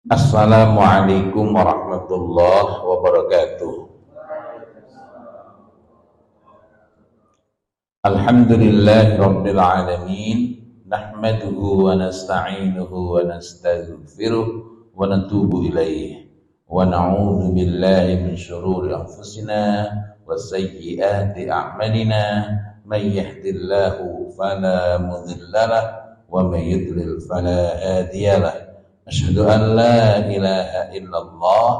Assalamualaikum warahmatullahi wabarakatuh. Alhamdulillahi rabbil alamin. Nahmaduhu wa nasta'inuhu wa nastaghfiruh wa natubu ilaih. Wa na'udzu billahi min syururi anfusina wa sayyiati a'malina. May yahdihillahu fala mudhillalah wa may yudlil fala hadiyalah. Asyhadu an la ilaha illallah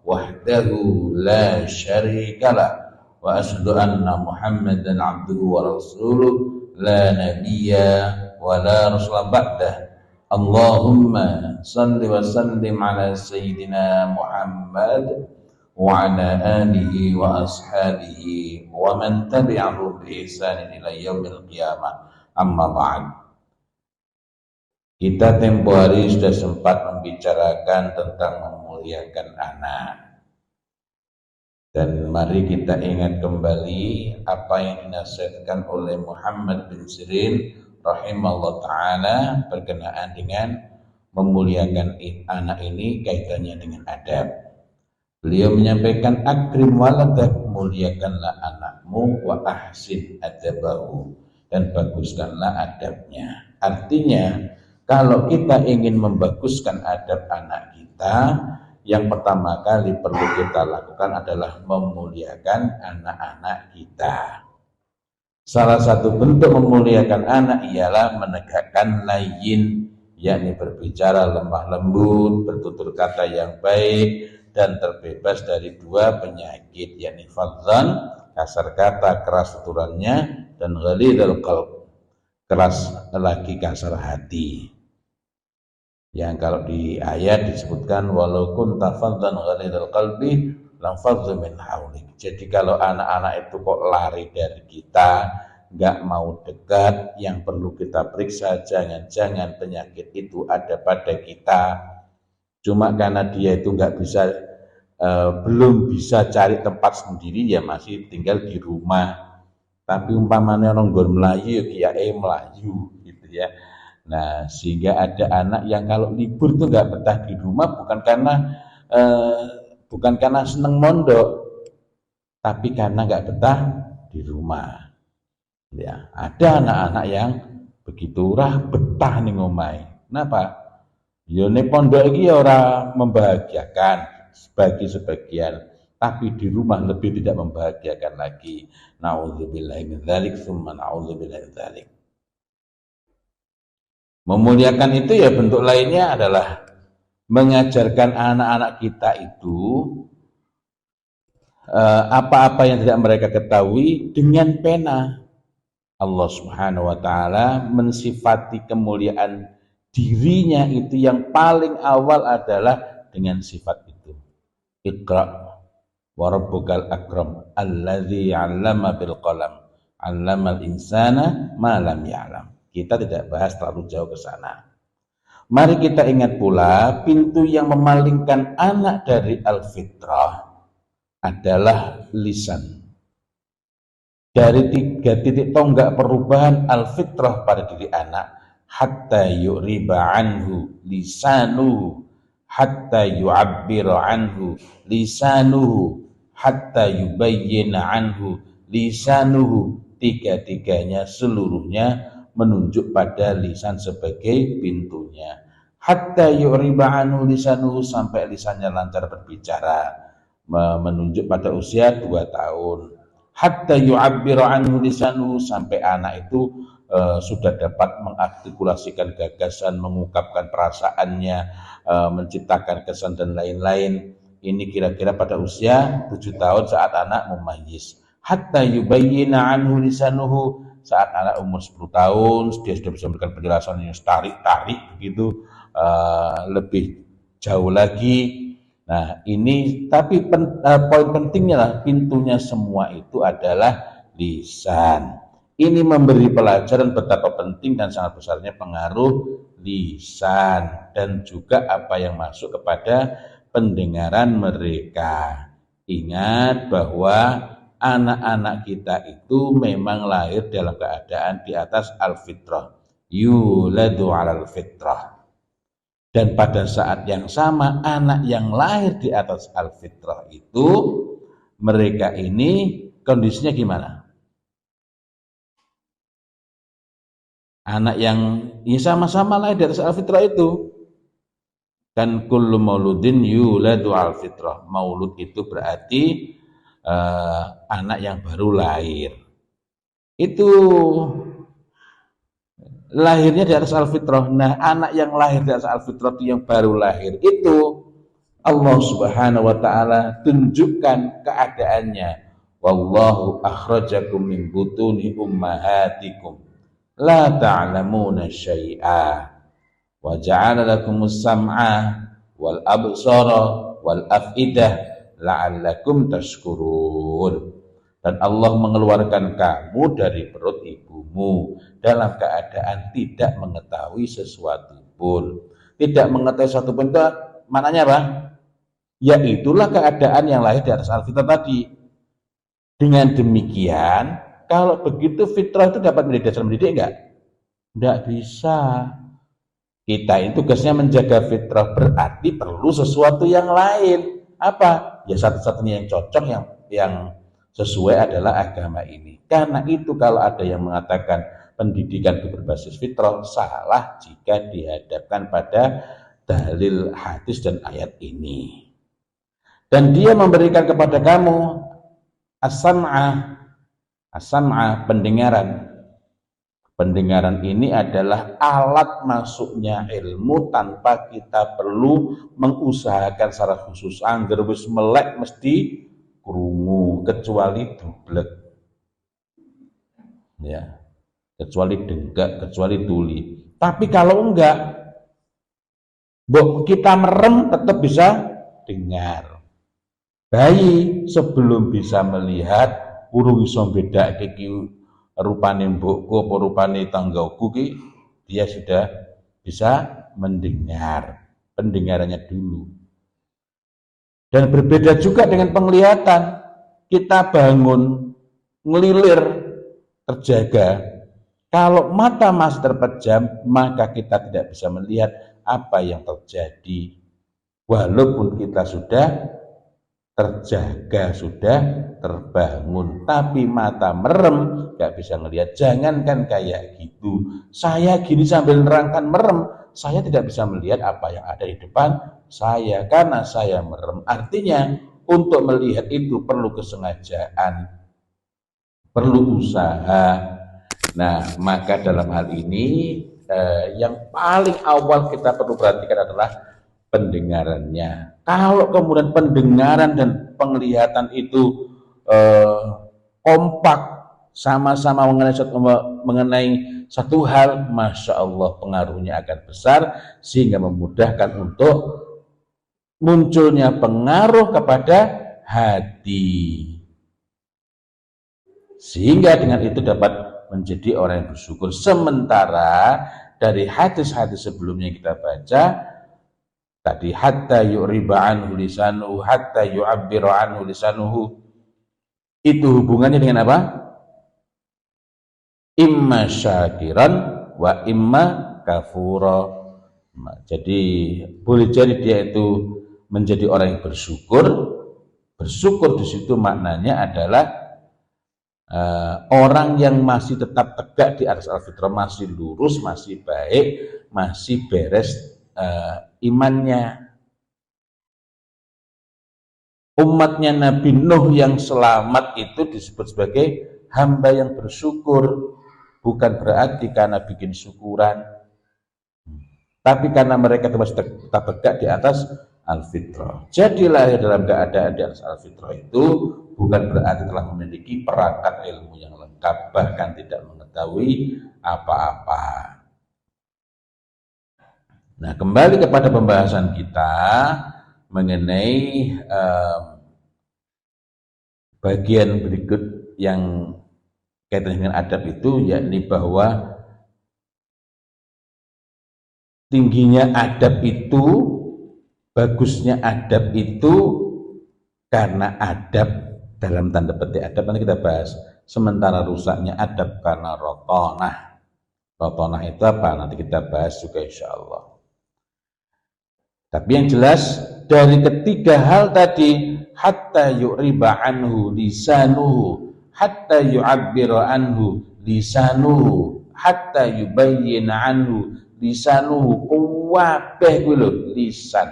wahdahu la syarikalah wa asyhadu anna Muhammadan abduhu wa rasuluh la nabiyya wa la rasula ba'dah. Allahumma salli wa sallim ala sayyidina Muhammad wa ala alihi wa ashabihi wa man tabi'ahu bi ihsanin ila yaumil qiyamah. Amma ba'd. Kita tempo hari sudah sempat membicarakan tentang memuliakan anak. Dan mari kita ingat kembali apa yang dinasihatkan oleh Muhammad bin Sirin rahimahullah ta'ala berkenaan dengan memuliakan anak ini kaitannya dengan adab. Beliau menyampaikan akrim waladak, muliakanlah anakmu, wa ahsin adabahu, dan baguskanlah adabnya. Artinya kalau kita ingin membaguskan adab anak kita, yang pertama kali perlu kita lakukan adalah memuliakan anak-anak kita. Salah satu bentuk memuliakan anak ialah menegakkan layyin, yakni berbicara lemah lembut, bertutur kata yang baik, dan terbebas dari dua penyakit, yakni fadhan, kasar kata, keras tuturannya, dan ghalidhal qalb, keras lagi kasar hati. Yang kalau di ayat disebutkan walau kunta faddan ghalidhal qalbi lam faddu min haulik. Jadi kalau anak-anak itu kok lari dari kita, nggak mau dekat, yang perlu kita periksa jangan-jangan penyakit itu ada pada kita. Cuma karena dia itu nggak bisa belum bisa cari tempat sendiri, ya masih tinggal di rumah. Tapi umpamanya orang nggon melayu ya kiai melayu gitu ya. Nah, sehingga ada anak yang kalau libur tuh nggak betah di rumah bukan karena seneng mondok, tapi karena nggak betah di rumah. Ya, ada anak-anak yang begitu betah nih ngomai. Kenapa? Ya nih pondok iki ora membahagiakan bagi sebagian, tapi di rumah lebih tidak membahagiakan lagi. Nauzubillahi min dzalik, tsumma nauzubillahi min dzalik. Memuliakan itu ya bentuk lainnya adalah mengajarkan anak-anak kita itu apa-apa yang tidak mereka ketahui dengan pena. Allah Subhanahu wa ta'ala mensifati kemuliaan dirinya itu yang paling awal adalah dengan sifat itu. Iqra wa rabbukal akram allazi 'allama bil qalam 'allamal insana ma lam ya'lam. Kita tidak bahas terlalu jauh ke sana. Mari kita ingat pula pintu yang memalingkan anak dari al-fitrah adalah lisan. Dari 3 titik tonggak perubahan al-fitrah pada diri anak, hatta yu'riba anhu lisanuhu, hatta yu'abbira anhu lisanuhu, hatta yubayyina anhu lisanuhu. 3-tiganya seluruhnya menunjuk pada lisan sebagai pintunya. Hatta yu'riba anhu lisanuhu, sampai lisannya lancar berbicara, menunjuk pada usia 2 tahun. Hatta yu'abbira anhu lisanuhu, sampai anak itu sudah dapat mengartikulasikan gagasan, mengungkapkan perasaannya, menciptakan kesan dan lain-lain. Ini kira-kira pada usia 7 tahun saat anak mumayyiz. Hatta yubayyina anhu lisanuhu, saat anak umur 10 tahun dia sudah bisa memberikan penjelasan yang tarik begitu, lebih jauh lagi. Nah ini, tapi poin pentingnya lah, pintunya semua itu adalah lisan. Ini memberi pelajaran betapa penting dan sangat besarnya pengaruh lisan dan juga apa yang masuk kepada pendengaran mereka. Ingat bahwa anak-anak kita itu memang lahir dalam keadaan di atas al-fitrah, yuladu alal fitrah. Dan pada saat yang sama anak yang lahir di atas al-fitrah itu, mereka ini kondisinya gimana? Anak yang ya sama-sama lahir di atas al-fitrah itu. Kan kullu mauludin yuladu al-fitrah. Maulud itu berarti anak yang baru lahir. Itu lahirnya di atas al-fitrah. Nah, anak yang lahir di atas al-fitrah itu yang baru lahir itu Allah Subhanahu wa taala tunjukkan keadaannya. Wallahu akhrajakum min butuni ummahatikum la ta'lamuna syai'a wa ja'ala lakumus sam'a wal absara wal afidah la'allakum tashkurun. Dan Allah mengeluarkan kamu dari perut ibumu dalam keadaan tidak mengetahui sesuatu pun. Tidak mengetahui sesuatu pun itu maknanya apa? Ya itulah keadaan yang lahir di atas al-fitrah tadi. Dengan demikian, kalau begitu fitrah itu dapat menjadi dasar mendidik enggak? Enggak bisa. Kita itu tugasnya menjaga fitrah, berarti perlu sesuatu yang lain. Apa? Ya satu-satunya yang cocok, yang sesuai adalah agama ini. Karena itu kalau ada yang mengatakan pendidikan itu berbasis fitrah, salah jika dihadapkan pada dalil hadis dan ayat ini. Dan dia memberikan kepada kamu as-sam'ah, pendengaran. Pendengaran ini adalah alat masuknya ilmu tanpa kita perlu mengusahakan secara khusus. Angger wis melek mesti krungu, kecuali dublek. Ya. Kecuali denggak, kecuali tuli. Tapi kalau enggak, kita merem tetap bisa dengar. Bayi sebelum bisa melihat, urung iso bedake iki rupane mbokku apa rupane tanggaku ki, dia sudah bisa mendengar. Pendengarannya dulu. Dan berbeda juga dengan penglihatan. Kita bangun, ngelilir, terjaga. Kalau mata masih terpejam, maka kita tidak bisa melihat apa yang terjadi. Walaupun kita sudah terjaga, sudah terbangun, tapi mata merem, gak bisa ngelihat. Jangankan kayak gitu, saya gini sambil nerangkan merem, saya tidak bisa melihat apa yang ada di depan saya karena saya merem. Artinya untuk melihat itu perlu kesengajaan, perlu usaha. Nah, maka dalam hal ini yang paling awal kita perlu perhatikan adalah pendengarannya. Kalau kemudian pendengaran dan penglihatan itu kompak, sama-sama mengenai satu hal, Masya Allah pengaruhnya akan besar, sehingga memudahkan untuk munculnya pengaruh kepada hati. Sehingga dengan itu dapat menjadi orang yang bersyukur. Sementara dari hadis-hadis sebelumnya kita baca, tadi hatta yu'riba anhu lisanuhu hatta yu'abbiru anhu lisanuhu, itu hubungannya dengan apa? Imma syakiran wa imma kafura. Jadi boleh jadi dia itu menjadi orang yang bersyukur. Bersyukur di situ maknanya adalah orang yang masih tetap tegak di atas al-fitrah, masih lurus, masih baik, masih beres imannya. Umatnya Nabi Nuh yang selamat itu disebut sebagai hamba yang bersyukur. Bukan berarti karena bikin syukuran, tapi karena mereka masih tetap tegak di atas al-fitrah. Jadi lahir dalam keadaan di atas al-fitrah itu bukan berarti telah memiliki perangkat ilmu yang lengkap, bahkan tidak mengetahui apa-apa. Nah, kembali kepada pembahasan kita mengenai bagian berikut yang kaitan dengan adab itu, yakni bahwa tingginya adab itu, bagusnya adab itu karena adab, dalam tanda petik adab nanti kita bahas. Sementara rusaknya adab karena rotonah. Rotonah itu apa? Nanti kita bahas juga insya Allah. Tapi yang jelas dari ketiga hal tadi, hatta yu'riba anhu lisanuhu, hatta yu'abbira anhu lisanuhu, hatta yubayyin anhu lisanuhu, kuwabeh kuwi lho lisan.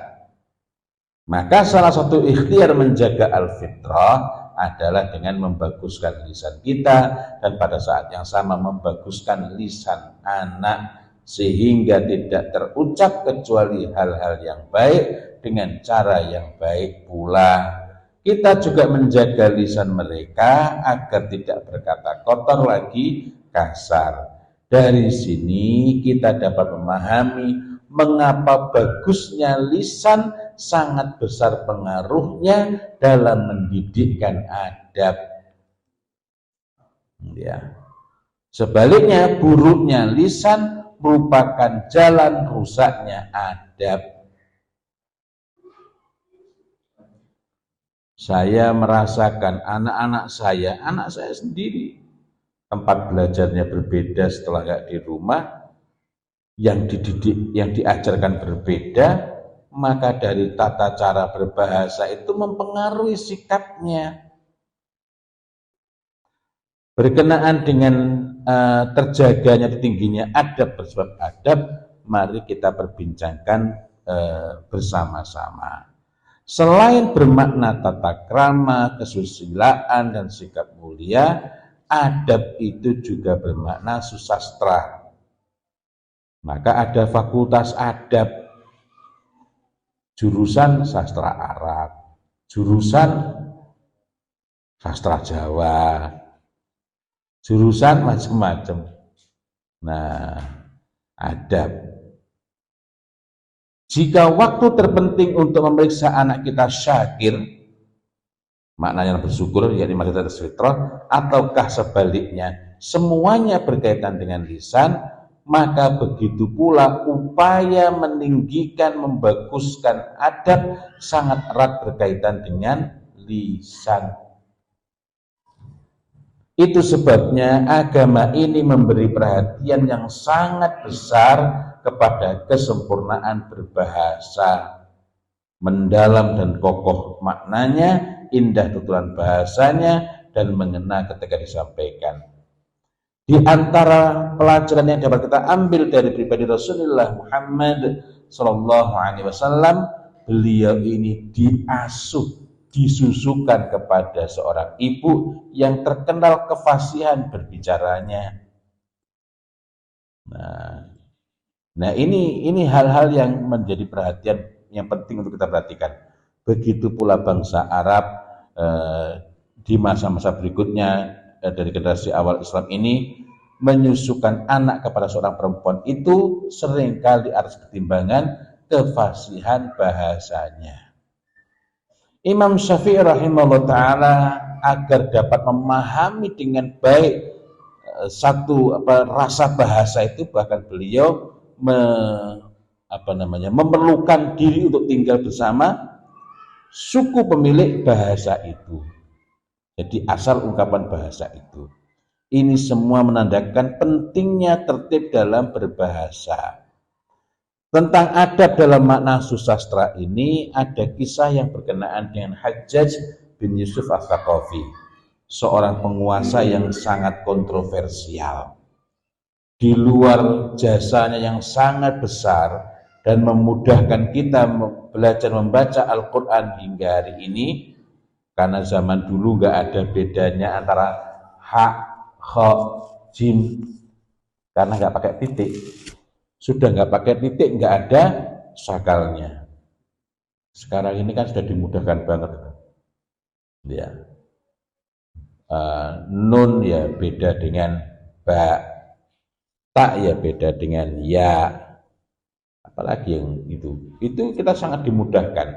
Maka salah satu ikhtiar menjaga al-fitrah adalah dengan membaguskan lisan kita, dan pada saat yang sama membaguskan lisan anak, sehingga tidak terucap kecuali hal-hal yang baik dengan cara yang baik pula. Kita juga menjaga lisan mereka agar tidak berkata kotor lagi, kasar. Dari sini kita dapat memahami mengapa bagusnya lisan sangat besar pengaruhnya dalam mendidikkan adab. Ya. Sebaliknya, buruknya lisan merupakan jalan rusaknya adab. Saya merasakan anak saya sendiri, tempat belajarnya berbeda setelah nggak di rumah, yang dididik, yang diajarkan berbeda, maka dari tata cara berbahasa itu mempengaruhi sikapnya. Berkenaan dengan terjaganya tingginya adab, bersebab adab, mari kita perbincangkan bersama-sama. Selain bermakna tata krama, kesusilaan, dan sikap mulia, adab itu juga bermakna susastra. Maka ada fakultas adab, jurusan sastra Arab, jurusan sastra Jawa, jurusan macam-macam. Nah, adab. Jika waktu terpenting untuk memeriksa anak kita syakir, maknanya bersyukur, yakni maksudnya fitrah, ataukah sebaliknya semuanya berkaitan dengan lisan, maka begitu pula upaya meninggikan, membaguskan adab sangat erat berkaitan dengan lisan. Itu sebabnya agama ini memberi perhatian yang sangat besar kepada kesempurnaan berbahasa, mendalam dan kokoh maknanya, indah tuturan bahasanya, dan mengena ketika disampaikan. Di antara pelajaran yang dapat kita ambil dari pribadi Rasulullah Muhammad SAW, beliau ini disusukan kepada seorang ibu yang terkenal kefasihan berbicaranya. Nah ini hal-hal yang menjadi perhatian yang penting untuk kita perhatikan. Begitu pula bangsa Arab di masa-masa berikutnya, dari generasi awal Islam ini, menyusukan anak kepada seorang perempuan itu seringkali atas pertimbangan kefasihan bahasanya. Imam Syafi'i rahimahullah ta'ala agar dapat memahami dengan baik rasa bahasa itu, bahkan beliau memerlukan diri untuk tinggal bersama suku pemilik bahasa itu. Jadi asal ungkapan bahasa itu. Ini semua menandakan pentingnya tertib dalam berbahasa. Tentang adab dalam makna susastra ini, ada kisah yang berkenaan dengan Hajjaj bin Yusuf Al-Thaqafi, seorang penguasa yang sangat kontroversial. Di luar jasanya yang sangat besar dan memudahkan kita belajar membaca Al-Quran hingga hari ini, karena zaman dulu nggak ada bedanya antara ha, kha, jim, karena nggak pakai titik. Sudah nggak pakai titik, nggak ada sakalnya. Sekarang ini kan sudah dimudahkan banget, ya. Nun ya beda dengan ba, tak ya beda dengan ya, apalagi yang itu kita sangat dimudahkan.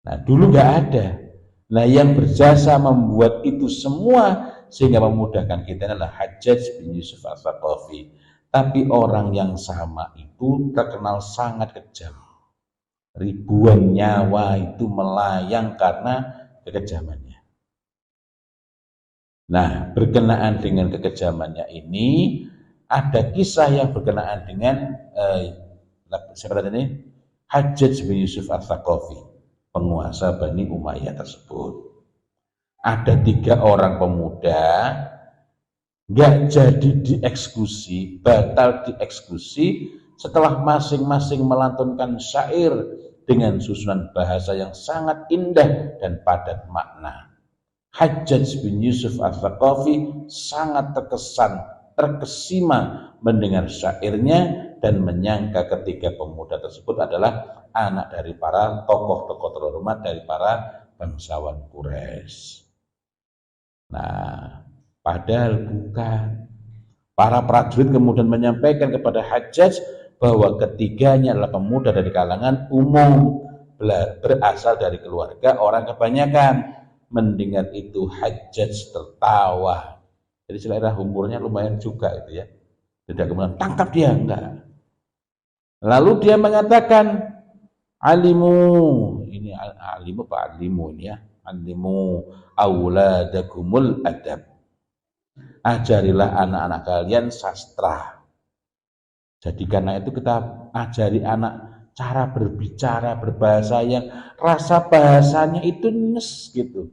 Nah dulu nggak ada. Nah yang berjasa membuat itu semua sehingga memudahkan kita adalah Hajjaj bin Yusuf Al-Thaqafi. Tapi orang yang sama itu terkenal sangat kejam. Ribuan nyawa itu melayang karena kekejamannya. Nah berkenaan dengan kekejamannya ini, ada kisah yang berkenaan dengan siapa tadi ini? Hajjaj bin Yusuf Ats-Tsaqafi, penguasa Bani Umayyah tersebut. Ada 3 orang pemuda nggak jadi dieksekusi, batal dieksekusi setelah masing-masing melantunkan syair dengan susunan bahasa yang sangat indah dan padat makna. Hajjaj bin Yusuf Ats-Tsaqafi sangat terkesima mendengar syairnya dan menyangka ketiga pemuda tersebut adalah anak dari para tokoh-tokoh terhormat dari para bangsawan Quraisy. Nah, padahal bukan. Para prajurit kemudian menyampaikan kepada Hajjaj bahwa ketiganya adalah pemuda dari kalangan umum, berasal dari keluarga orang kebanyakan. Mendengar itu Hajjaj tertawa. Jadi selera humornya lumayan juga itu ya. Tidak kemudian tangkap dia, enggak. Lalu dia mengatakan, alimu, ini alimu Pak alimu ini ya, alimu auladakumul adab. Ajarilah anak-anak kalian sastra. Jadi karena itu kita ajari anak cara berbicara, berbahasa yang rasa bahasanya itu nyes gitu.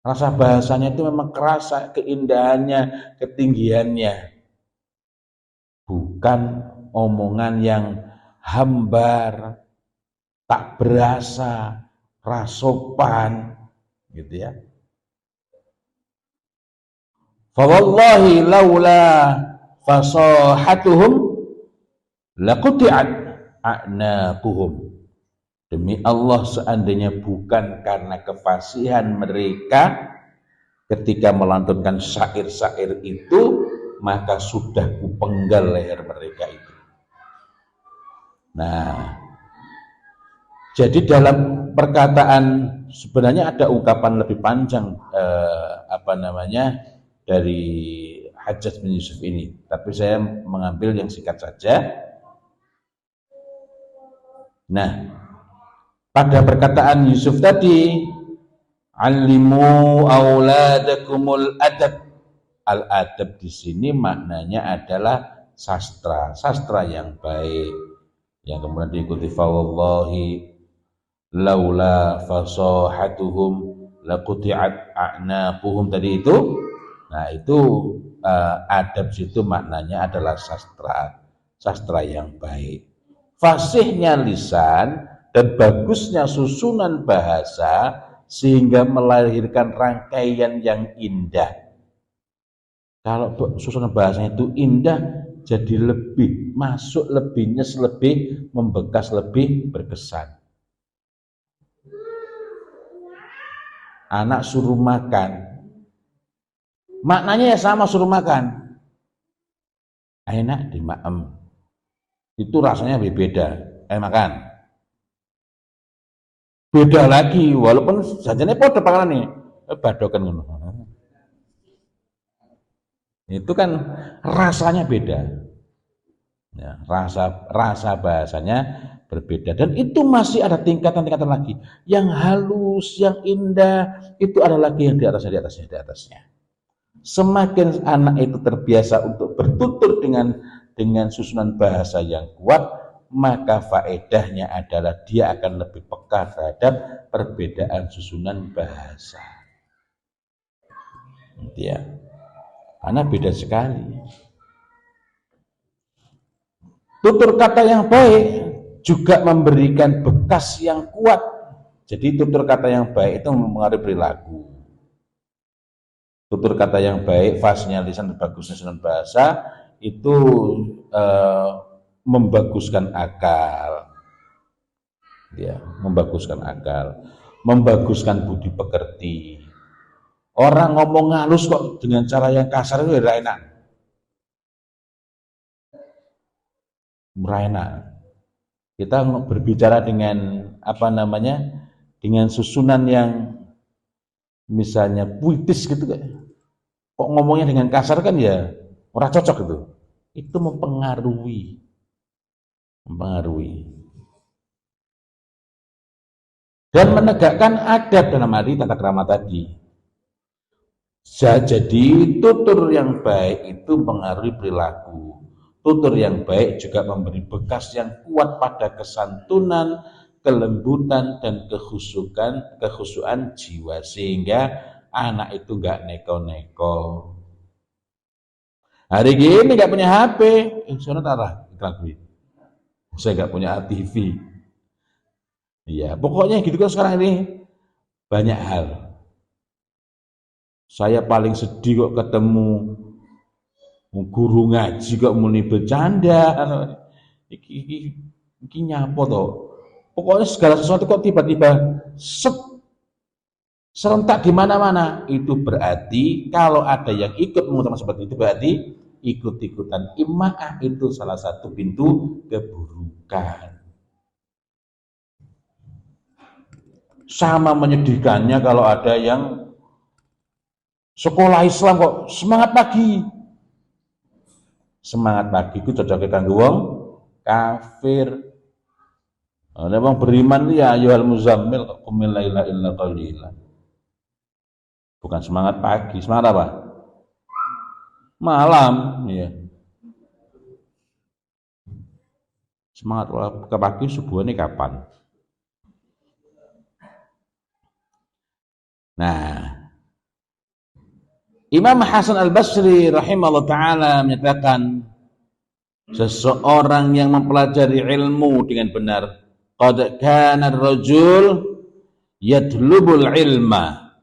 Rasa bahasanya itu memang kerasa, keindahannya, ketinggiannya. Bukan omongan yang hambar, tak berasa, rasopan, gitu ya. Fawallahi laula fasahatuhum laquti'at a'naquhum. Demi Allah, seandainya bukan karena kefasihan mereka ketika melantunkan syair-syair itu, maka sudah kupenggal leher mereka itu. Nah, jadi dalam perkataan sebenarnya ada ungkapan lebih panjang dari Hajjaj bin Yusuf ini, tapi saya mengambil yang singkat saja. Nah, pada perkataan Yusuf tadi, alimu auladakumul adab. Al-adab di sini maknanya adalah sastra, sastra yang baik. Yang kemudian diikuti fawallahi laula fasahatuhum laquti'at a'naquhum tadi itu. Nah, itu adab situ maknanya adalah sastra, sastra yang baik. Fasihnya lisan dan bagusnya susunan bahasa sehingga melahirkan rangkaian yang indah. Kalau susunan bahasanya itu indah, jadi lebih masuk, lebih nyes, lebih membekas, lebih berkesan. Anak suruh makan, maknanya ya sama, suruh makan, enak dimaem, itu rasanya beda. Makan beda lagi, walaupun jajannya podo panganan nih, badokan ngono. Itu kan rasanya beda. Ya, rasa bahasanya berbeda, dan itu masih ada tingkatan-tingkatan lagi. Yang halus, yang indah, itu ada lagi yang di atasnya. Semakin anak itu terbiasa untuk bertutur dengan susunan bahasa yang kuat, maka faedahnya adalah dia akan lebih peka terhadap perbedaan susunan bahasa. Ya, karena beda sekali. Tutur kata yang baik juga memberikan bekas yang kuat. Jadi tutur kata yang baik itu mempengaruhi perilaku. Tutur kata yang baik, fasihnya lisan, bagusnya susunan bahasa itu membaguskan akal. Ya, membaguskan akal, membaguskan budi pekerti. Orang ngomong halus kok dengan cara yang kasar itu tidak enak. Enak. Kita berbicara dengan dengan susunan yang misalnya puitis gitu kan. Kok ngomongnya dengan kasar kan ya ora cocok itu. Itu mempengaruhi. Dan menegakkan adab dalam arti tata krama tadi. Jadi tutur yang baik itu mempengaruhi perilaku. Tutur yang baik juga memberi bekas yang kuat pada kesantunan, kelembutan, dan kekhusyuan jiwa, sehingga anak itu nggak neko-neko. Hari ini nggak punya HP, sana tarah saya nggak punya TV. Iya, pokoknya gitu kan sekarang ini banyak hal. Saya paling sedih kok ketemu guru ngaji kok muni bercanda. Iki nyapo toh. Pokoknya segala sesuatu kok tiba-tiba serentak di mana-mana. Itu berarti kalau ada yang ikut mengutamakan seperti itu berarti ikut-ikutan ima'ah itu salah satu pintu keburukan. Sama menyedihkannya kalau ada yang sekolah Islam kok semangat pagi. Semangat pagi itu cocoknya kanggo wong kafir. Nek wong beriman ya ayyuhal muzammil qumil laila illa qalila. Bukan semangat pagi, semangat apa? Malam, ya. Semangat ke pagi subuhnya kapan? Nah, Imam Hasan Al-Basri rahimahullah ta'ala menyatakan seseorang yang mempelajari ilmu dengan benar, qad kana ar-rajul yatlubul ilma,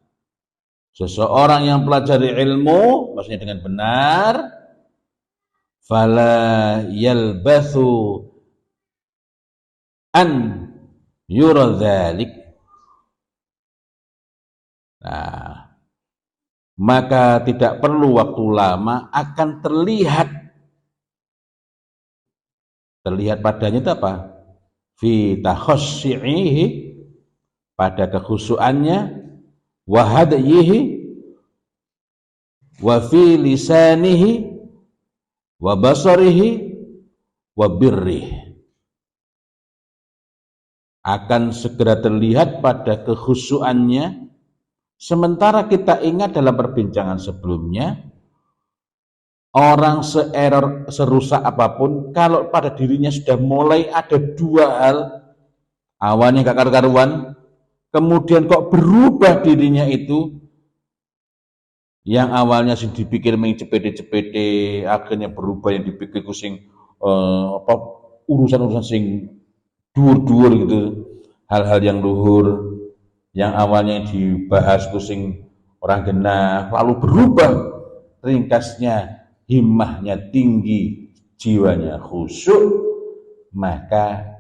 seseorang yang pelajari ilmu maksudnya dengan benar, fala yalbathu an yura dzalik. Nah, maka tidak perlu waktu lama akan terlihat padanya itu apa? Fi takhasyyihi, pada kekhusyuannya, wa hadyihi, wa fi lisanihi, wa basarihi, wa birrihi. Akan segera terlihat pada kekhusyuannya. Sementara kita ingat dalam perbincangan sebelumnya, orang seerror, serusak apapun, kalau pada dirinya sudah mulai ada dua hal, awalnya gak karu-karuan, kemudian kok berubah dirinya itu, yang awalnya sing dipikir main cepete-cepete, akhirnya berubah yang dipikir sing urusan-urusan sing dhuwur-dhuwur gitu, hal-hal yang luhur, yang awalnya dibahas kucing orang genah, lalu berubah ringkasnya, himmahnya tinggi, jiwanya khusyuk, maka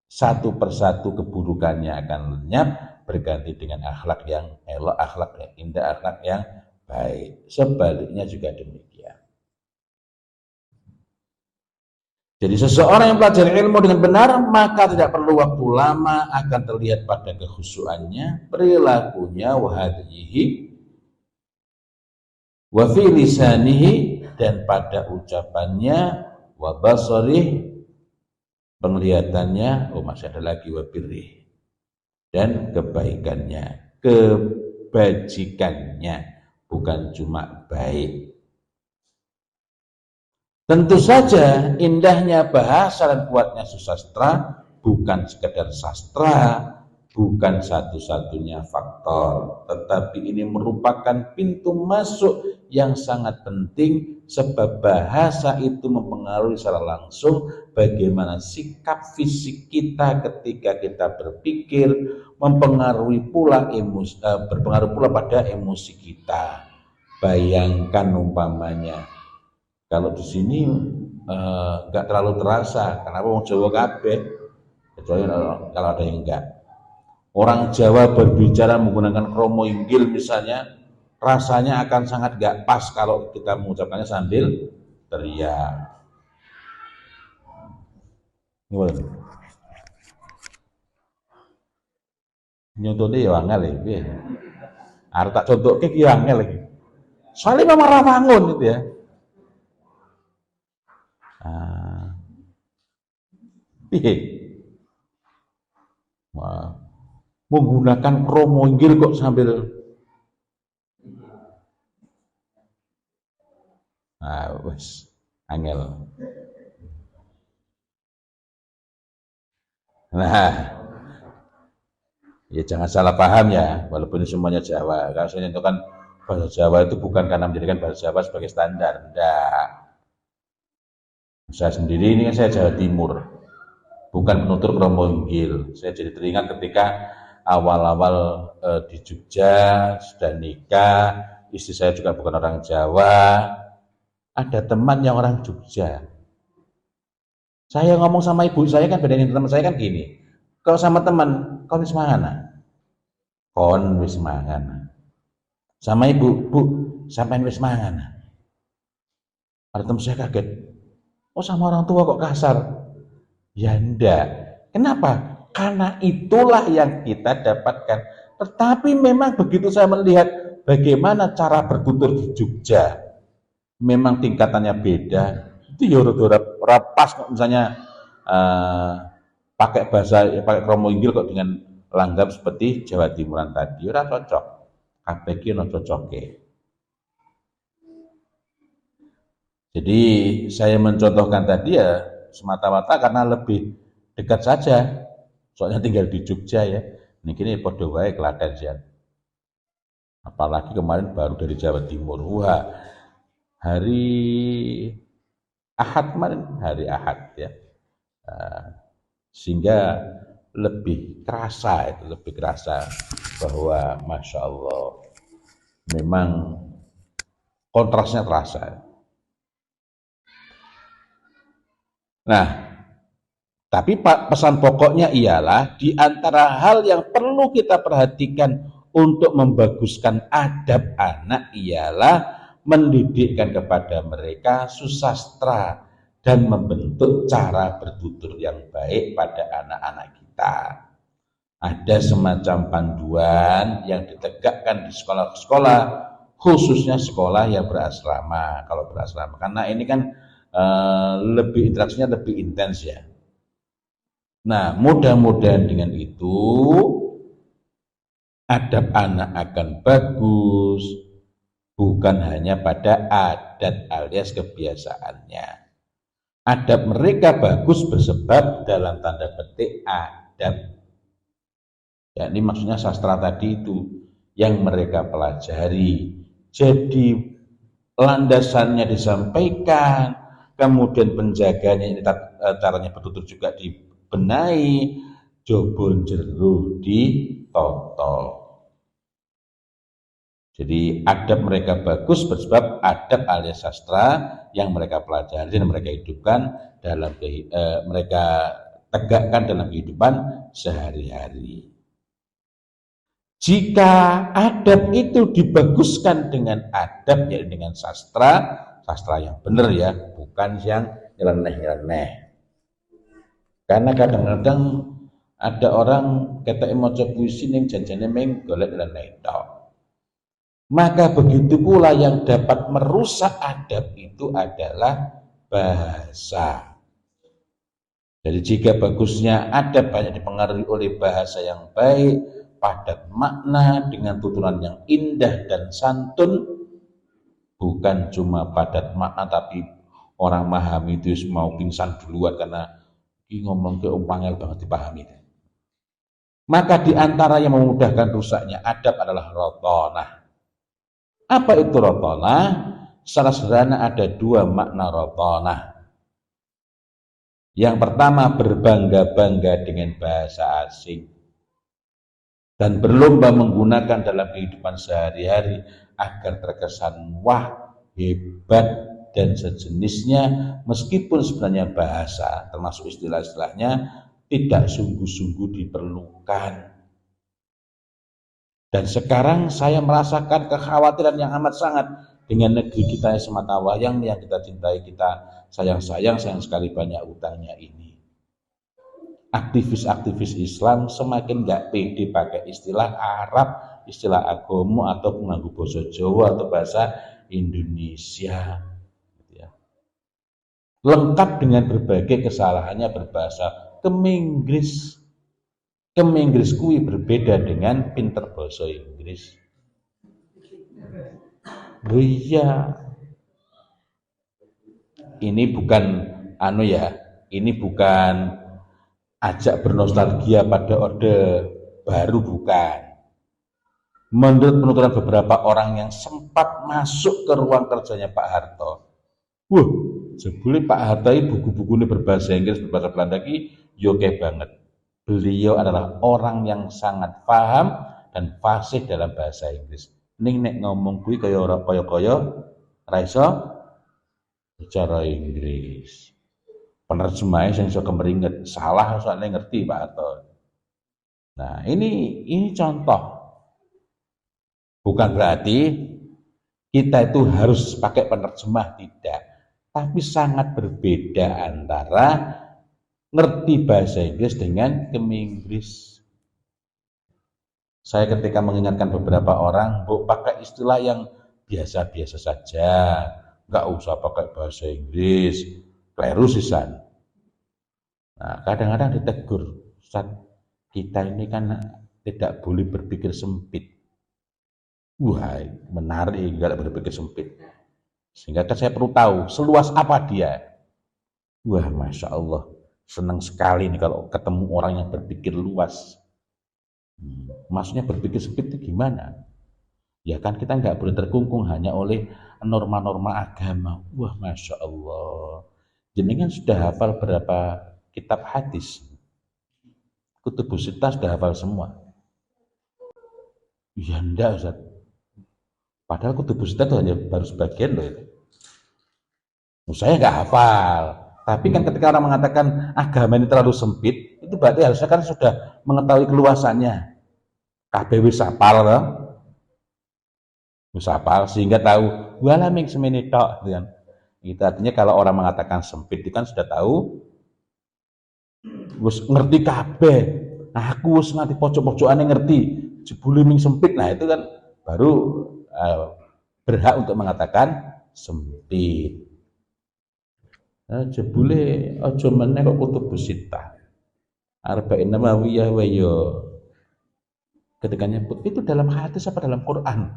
satu persatu keburukannya akan lenyap berganti dengan akhlak yang elok, akhlak yang indah, akhlak yang baik. Sebaliknya juga demikian. Jadi seseorang yang pelajari ilmu dengan benar, maka tidak perlu waktu lama akan terlihat pada kekhusyuannya, perilakunya, wa hadyihi, wa fi lisanihi, dan pada ucapannya, wa basarih, penglihatannya, masih ada lagi, wa birrih, dan kebaikannya, kebajikannya, bukan cuma baik. Tentu saja indahnya bahasa dan kuatnya susastra bukan sekedar sastra, bukan satu-satunya faktor, tetapi ini merupakan pintu masuk yang sangat penting, sebab bahasa itu mempengaruhi secara langsung bagaimana sikap fisik kita ketika kita berpikir, mempengaruhi pula berpengaruh pula pada emosi kita. Bayangkan umpamanya kalau di sini nggak terlalu terasa, kenapa orang Jawa kabeh, kecuali kalau ada yang enggak. Orang Jawa berbicara menggunakan kromo inggil misalnya, rasanya akan sangat nggak pas kalau kita mengucapkannya sambil teriak. Nyontone ya angel ya. Arep tak contohke ki angel iki. Soalnya memang rawangun gitu ya. Wah, menggunakan kromo inggil kok sambil wes. angel. Nah, ya jangan salah paham ya, walaupun ini semuanya Jawa. Kalau saya kan bahasa Jawa itu bukan karena menjadikan bahasa Jawa sebagai standar. Enggak. Saya sendiri ini kan saya Jawa Timur, bukan penutur Kromo Inggil. Saya jadi teringat ketika awal-awal di Jogja sudah nikah, istri saya juga bukan orang Jawa, ada teman yang orang Jogja. Saya ngomong sama ibu saya kan bedain teman saya kan gini, kalau sama teman, kau wis mangan, kon wis mangan. Sama ibu, bu, sampai wis mangan. Ada teman saya kaget, oh sama orang tua kok kasar? Ya enggak. Kenapa? Karena itulah yang kita dapatkan. Tetapi memang begitu saya melihat bagaimana cara bertutur di Jogja, memang tingkatannya beda. Itu ya udah pas kok misalnya pakai bahasa pakai kromo inggil kok dengan langgam seperti Jawa Timuran tadi, ora cocok. Kabeh iki ono cocoke. Jadi saya mencontohkan tadi ya semata-mata karena lebih dekat saja. Soalnya tinggal di Jogja ya. Niki ini padha wae Klaten ya. Apalagi kemarin baru dari Jawa Timur. Wah, hari Ahad kemarin, hari Ahad ya. Sehingga lebih kerasa itu, lebih kerasa bahwa Masya Allah memang kontrasnya terasa. Nah, tapi pesan pokoknya ialah di antara hal yang perlu kita perhatikan untuk membaguskan adab anak ialah mendidikkan kepada mereka susastra dan membentuk cara bertutur yang baik pada anak-anak kita. Ada semacam panduan yang ditegakkan di sekolah-sekolah, khususnya sekolah yang berasrama. Kalau berasrama, karena ini kan lebih interaksinya lebih intens ya. Nah, mudah-mudahan dengan itu adab anak akan bagus, bukan hanya pada adat alias kebiasaannya. Adab mereka bagus bersebab dalam tanda petik adab. Ya, ini maksudnya sastra tadi itu yang mereka pelajari. Jadi landasannya disampaikan, kemudian penjaganya ini caranya bertutur juga dibenahi, jobon jero ditoto. Jadi adab mereka bagus bersebab adab alias sastra yang mereka pelajari dan mereka hidupkan dalam mereka tegakkan dalam kehidupan sehari-hari. Jika adab itu dibaguskan dengan adab, yaitu dengan sastra yang benar ya, bukan yang nyeleneh-nyeleneh. Karena kadang-kadang ada orang kata maca puisi ning janjane meng golek nyeleneh tok. Maka begitu pula yang dapat merusak adab itu adalah bahasa. Jadi jika bagusnya adab banyak dipengaruhi oleh bahasa yang baik, padat makna dengan tuturan yang indah dan santun, bukan cuma padat makna tapi orang memahami itu mau pingsan duluan karena ini ngomong ke umpangel banget dipahami. Maka di antara yang memudahkan rusaknya adab adalah rotonah. Apa itu rotonah? Secara sederhana ada dua makna rotonah. Yang pertama berbangga-bangga dengan bahasa asing dan berlomba menggunakan dalam kehidupan sehari-hari agar terkesan wah, hebat dan sejenisnya, meskipun sebenarnya bahasa termasuk istilah-istilahnya tidak sungguh-sungguh diperlukan. Dan sekarang saya merasakan kekhawatiran yang amat sangat dengan negeri kita yang semata wayang yang kita cintai, kita sayang sekali banyak utangnya ini. Aktivis-aktivis Islam semakin nggak pede pakai istilah Arab, istilah agama atau mengganggu bahasa Jawa atau bahasa Indonesia. Lengkap dengan berbagai kesalahannya berbahasa Keminggris. Keminggris kui berbeda dengan pinter bahasa Inggris. Oh iya. ini bukan ini bukan ajak bernostalgia pada orde baru, bukan. Menurut penuturan beberapa orang yang sempat masuk ke ruang kerjanya Pak Harto, wah, jebule Pak Harto ini buku-buku ini berbahasa Inggris, berbahasa Belanda ki yoke banget. Beliau adalah orang yang sangat paham dan fasih dalam bahasa Inggris. Ning nek ngomong kuwi kaya ora kaya-kaya ra iso bicara Inggris. Penerjemahnya yang iso kemeringet, salah soalnya ngerti Pak Harto. Nah, ini contoh. Bukan berarti kita itu harus pakai penerjemah, tidak. Tapi sangat berbeda antara ngerti bahasa Inggris dengan Inggris. Saya ketika mengingatkan beberapa orang, pakai istilah yang biasa-biasa saja, nggak usah pakai bahasa Inggris, kleru sisan. Nah, kadang-kadang ditegur, Ustaz, kita ini kan tidak boleh berpikir sempit. Wah, menarik kalau berpikir sempit. Sehingga kan saya perlu tahu seluas apa dia. Wah, masya Allah, senang sekali nih kalau ketemu orang yang berpikir luas. Maksudnya berpikir sempit itu gimana? Ya kan kita nggak boleh terkungkung hanya oleh norma-norma agama. Wah, masya Allah. Jenengan sudah hafal berapa kitab hadis? Kutubus Sittah sudah hafal semua? Ya enggak, Ustaz. Padahal Kutubus Sittah itu hanya baru sebagian loh itu. Saya nggak hafal, tapi kan ketika orang mengatakan agama ini terlalu sempit, itu berarti harusnya kan sudah mengetahui keluasannya. Kabeh wis hafal loh, wis hafal sehingga tahu wala ming semene tok gitu kan. Itu artinya kalau orang mengatakan sempit itu kan sudah tahu, wis ngerti kabeh. Nah, aku wis nganti pojok-pojokane ngerti, jebule ming sempit. Nah, itu kan baru berhak untuk mengatakan sempit. Jebule aja meneh kok Kutubus Sittah. Arba'in Nawawiyah wa yo. Ketika nyebut itu dalam hadis apa dalam Quran?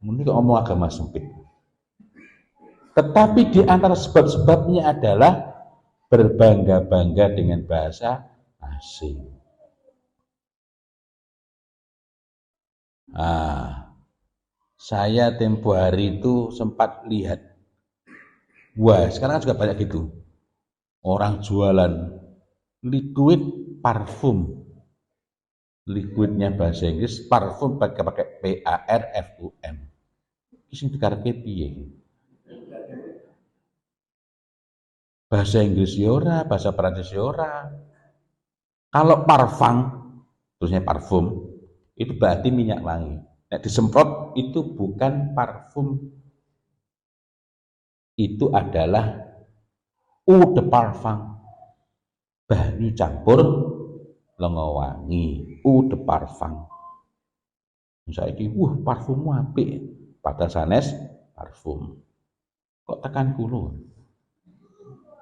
Ini kok ngomong agama sempit. Tetapi di antara sebab-sebabnya adalah berbangga-bangga dengan bahasa asing. Saya tempo hari itu sempat lihat, wah sekarang juga banyak gitu, orang jualan liquid parfum, liquidnya bahasa Inggris, parfum pakai PARFUM. Sing dikarepe piye? Bahasa Inggris ya ora, bahasa Perancis ya ora. Kalau parfum, terusnya parfum, itu berarti minyak wangi. Nah, disemprot itu bukan parfum, itu adalah eau de parfum, banyu campur lenga wangi, eau de parfum. Saiki parfummu apik, padahal sanes parfum. Kok tekan kulo?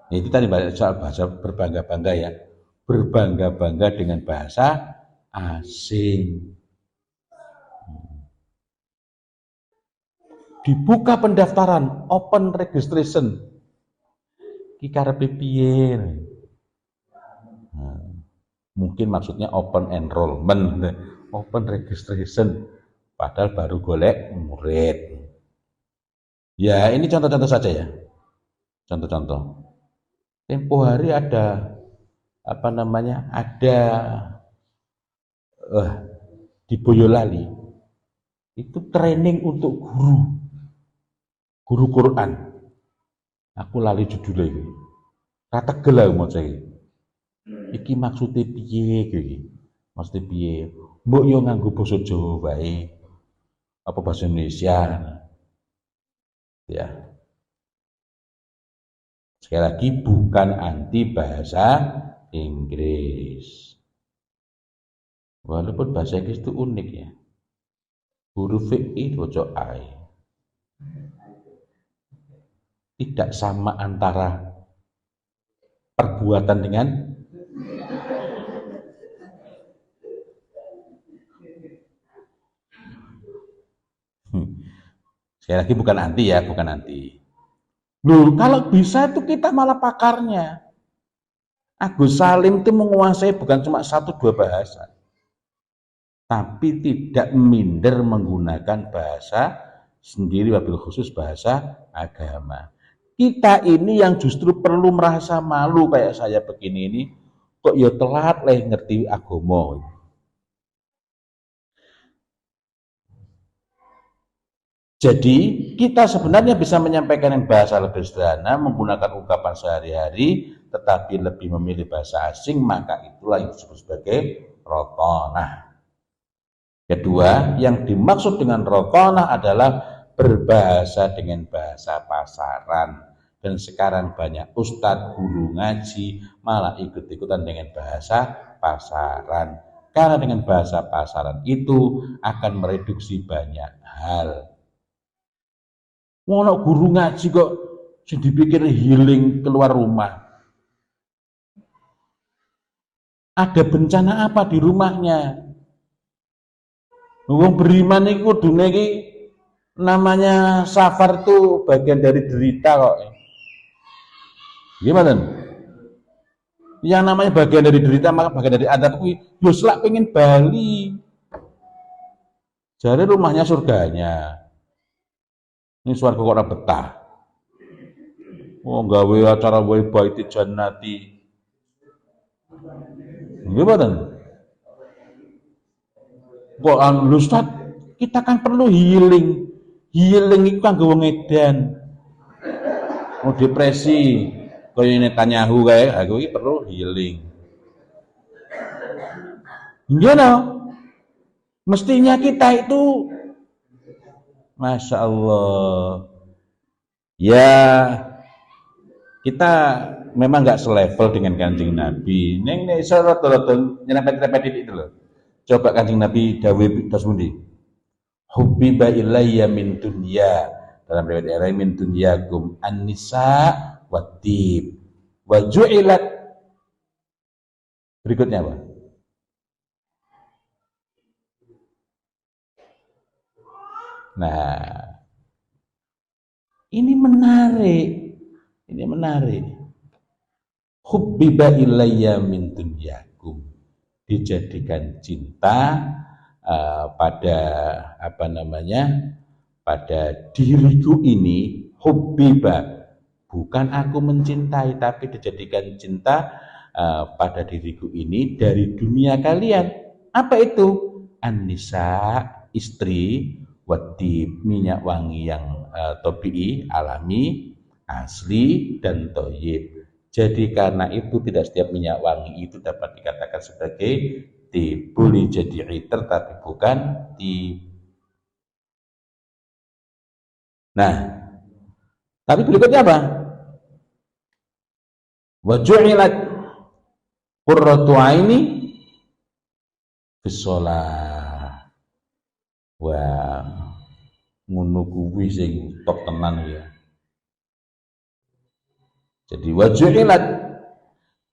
Ya, itu tadi soal bahasa berbangga-bangga ya. Berbangga-bangga dengan bahasa asing. Dibuka pendaftaran, open registration. Ki karepe piye? Mungkin maksudnya open enrollment, open registration. Padahal baru golek murid. Ya, ini contoh-contoh saja ya. Contoh-contoh. Tempo hari ada ada di Boyolali itu training untuk guru Quran. Aku lali judulnya ini. Kata gelau mau saya. Iki maksudnya piye iki? Maksudnya piye? Mbok yo nganggo basa Jawa wae. Apa bahasa Indonesia? Ya. Sekali lagi bukan anti bahasa Inggris. Walaupun bahasa Inggris itu unik ya. Huruf I bocok I. Tidak sama antara perbuatan dengan sekali lagi bukan anti ya, bukan anti. Loh, kalau bisa itu kita malah pakarnya. Agus Salim itu menguasai bukan cuma satu dua bahasa, tapi tidak minder menggunakan bahasa sendiri, wabil khusus bahasa agama. Kita ini yang justru perlu merasa malu kayak saya begini ini, kok ya telat lah ngerti agama. Jadi kita sebenarnya bisa menyampaikan dengan bahasa lebih sederhana, menggunakan ungkapan sehari-hari, tetapi lebih memilih bahasa asing, maka itulah yang disebut sebagai rotonah. Kedua, yang dimaksud dengan rotonah adalah berbahasa dengan bahasa pasaran. Dan sekarang banyak ustadz, guru ngaji, malah ikut-ikutan dengan bahasa pasaran. Karena dengan bahasa pasaran itu akan mereduksi banyak hal. Ngono guru ngaji kok sing dipikir healing keluar rumah. Ada bencana apa di rumahnya? Wong beriman iki kudune iki namanya safar tuh bagian dari derita kok. Gimana? Yang namanya bagian dari derita maka bagian dari adab kuwi yo selak pengen bali. Jare rumahnya surganya. Ini swarga kok ora betah. Oh, gawe acara wae baiti jannati. Gimana? Kok Ustaz, kita kan perlu healing. Healing itu kan wong edan. Mau depresi, kaya ini Netanyahu kayak aku ini perlu healing. Gimana? Mestinya kita itu Masya Allah ya kita memang nggak selevel dengan Kanjeng Nabi. Neng sorot-sorot nyerempet-nyerempet itu loh. Coba Kanjeng Nabi dawuh tasmundi. Hubbiba ilayya min dunya, dalam riwayat yang lain min dunyakum an-nisa wat-tib wa ju'ilat. Berikutnya apa? Nah, ini menarik. Ini menarik. Hubbiba ilayya min dunyakum, dijadikan cinta pada apa namanya, pada diriku ini. Hubbiba, bukan aku mencintai, tapi dijadikan cinta pada diriku ini dari dunia kalian. Apa itu? An-nisa, istri, wadib, minyak wangi yang tabii, alami, asli, dan toyib. Jadi karena itu tidak setiap minyak wangi itu dapat dikatakan sebagai tib. Boleh jadi itar tapi bukan tib. Nah, tapi berikutnya apa? Wa ju'ilat qurratu aini fis shalah. Wah, ngono kuwi sing top tenan ya. Jadi wajulat,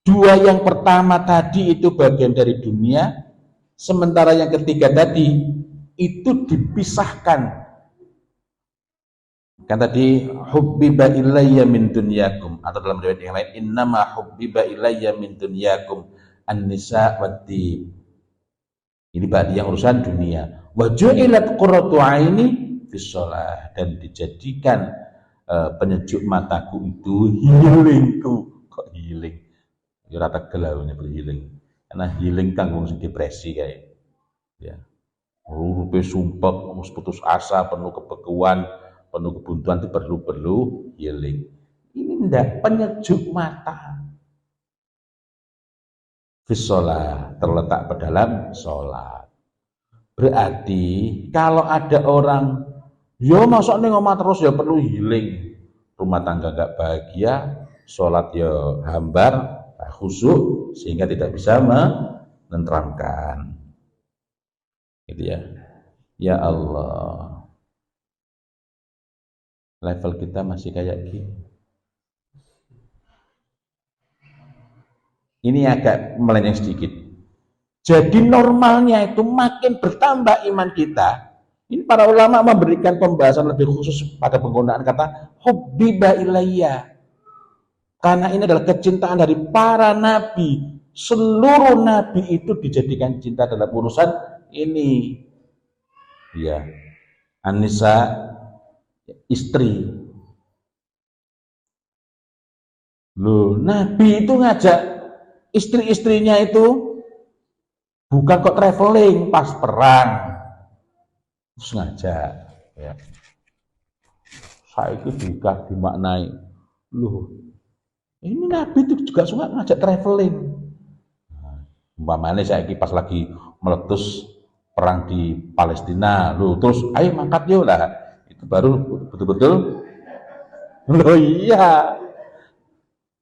dua yang pertama tadi itu bagian dari dunia, sementara yang ketiga tadi itu dipisahkan. Kan tadi hubbiba ilayya min dunyakum, atau dalam riwayat yang lain innama hubbiba ilayya min dunyakum an-nisa wat-tib. Ini bagi yang urusan dunia. Wajulat qurratu aini fis shalah, dan dijadikan penyejuk mataku itu healingku. Kok healing? Ya rata gelar nyebut healing. Karena healing kan wong sing depresi kayak. Ya. Rupe sumpek, putus asa, penuh kebekuan, penuh kebuntuan itu perlu healing. Ini ndak penyejuk mata. Fisolah, terletak pada dalam sholat. Berarti kalau ada orang ya masuk nih ngomong terus ya perlu healing, rumah tangga gak bahagia, sholat ya hambar, khusyuk sehingga tidak bisa menenteramkan. Gitu ya. Ya Allah, level kita masih kayak gini. Ini agak melenceng sedikit. Jadi normalnya itu makin bertambah iman kita, Ini para ulama memberikan pembahasan lebih khusus pada penggunaan kata hubbiba ilayya. Karena ini adalah kecintaan dari para nabi. Seluruh nabi itu dijadikan cinta dalam urusan ini. Ya, An-Nisa, istri. Loh, nabi itu ngajak istri-istrinya itu bukan kok traveling pas perang. Terus ngajak, ya. Saya itu juga dimaknai, loh, ini Nabi itu juga suka ngajak traveling. Umpamanya saya pas lagi meletus perang di Palestina, loh, terus ayo mangkat yuk lah, itu baru betul-betul, loh iya,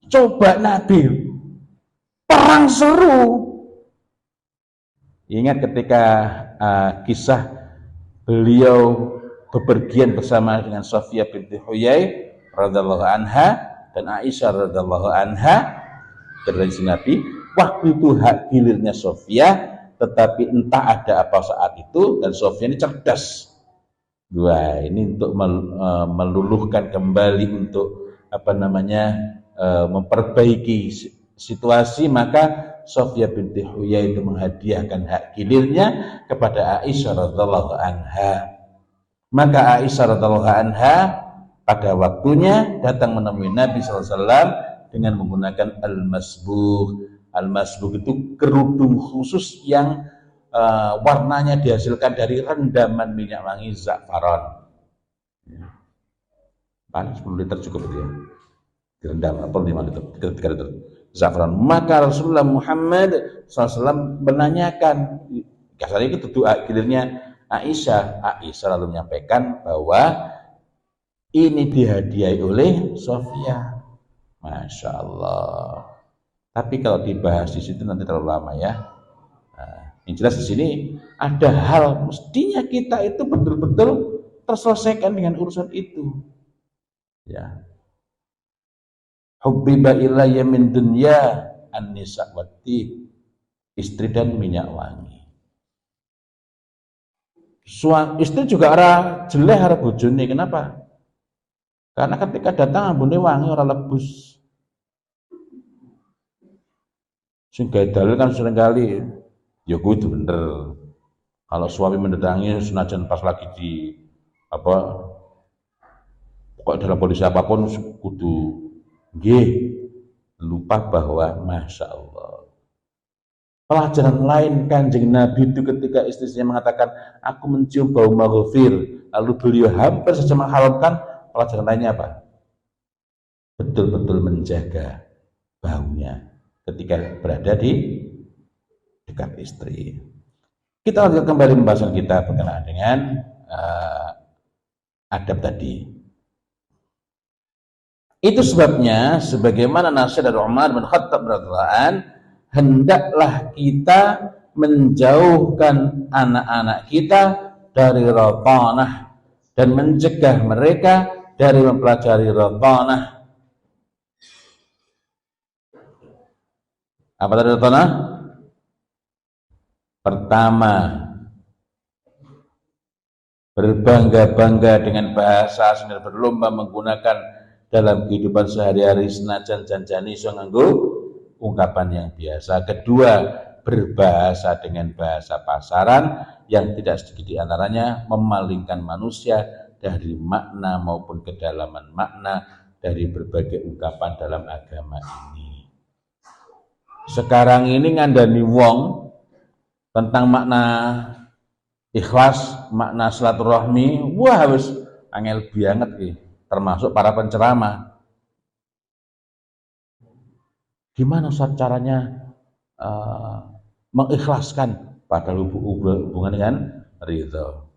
coba Nabi perang seru. Ingat ketika kisah beliau bepergian bersama dengan Sofia binti Huyai radhiyallahu anha dan Aisyah radhiyallahu anha dari Nabi, waktu itu hak gilirnya Sofia, tetapi entah ada apa saat itu dan Sofia ini cerdas. Wah, ini untuk meluluhkan kembali untuk memperbaiki situasi, maka Sofia binti Huyai itu menghadiahkan hak gilirnya kepada Aisyah radhiyallahu anha. Maka Aisyah radhiyallahu anha pada waktunya datang menemui Nabi SAW dengan menggunakan al-masbuh. Al-masbuh itu kerudung khusus yang warnanya dihasilkan dari rendaman minyak wangi za'faran. Paling 10 liter cukup itu ya. Direndam atau 5 liter, 3 liter za'faran. Maka Rasulullah Muhammad SAW menanyakan, kasarnya itu doa gilirnya Aisyah. Aisyah lalu menyampaikan bahwa ini dihadiahi oleh Sofia. Masya Allah. Tapi kalau dibahas di situ nanti terlalu lama ya. Nah, yang jelas di sini ada hal mestinya kita itu betul-betul terselesaikan dengan urusan itu. Ya. Hubbiba ilayya min dunya an-nisa wat-tib, istri dan minyak wangi. Istri juga arah jeleh arah bojone. Kenapa? Karena ketika datang ambune wangi orang lebus. Sehingga dalil kan seringkali ya kudu bener. Kalau suami mendatangi senajan pas lagi di kok dalam kondisi apapun kudu nggih, lupa bahwa Masya Allah. Pelajaran lain Kanjeng Nabi itu ketika istrinya mengatakan aku mencium bau maghfir, lalu beliau hampir saja mengharamkan, pelajaran lainnya apa? Betul-betul menjaga baunya ketika berada di dekat istri. Kita lanjutkan kembali pembahasan kita berkenaan dengan adab tadi. Itu sebabnya sebagaimana nasihat dari Umar bin Khattab radhiyallahu anhu, hendaklah kita menjauhkan anak-anak kita dari ratanah dan mencegah mereka dari mempelajari ratanah. Apa tadi ratanah? Pertama, berbangga-bangga dengan bahasa asing dan berlomba menggunakan dalam kehidupan sehari-hari senajan janjani iso nganggo ungkapan yang biasa. Kedua, berbahasa dengan bahasa pasaran yang tidak sedikit diantaranya memalingkan manusia dari makna maupun kedalaman makna dari berbagai ungkapan dalam agama ini. Sekarang ini ngandani wong tentang makna ikhlas, makna silaturahmi, wah harus angel banget nih, termasuk para penceramah. Gimana Ustaz caranya mengikhlaskan pada hubungan dengan ridho?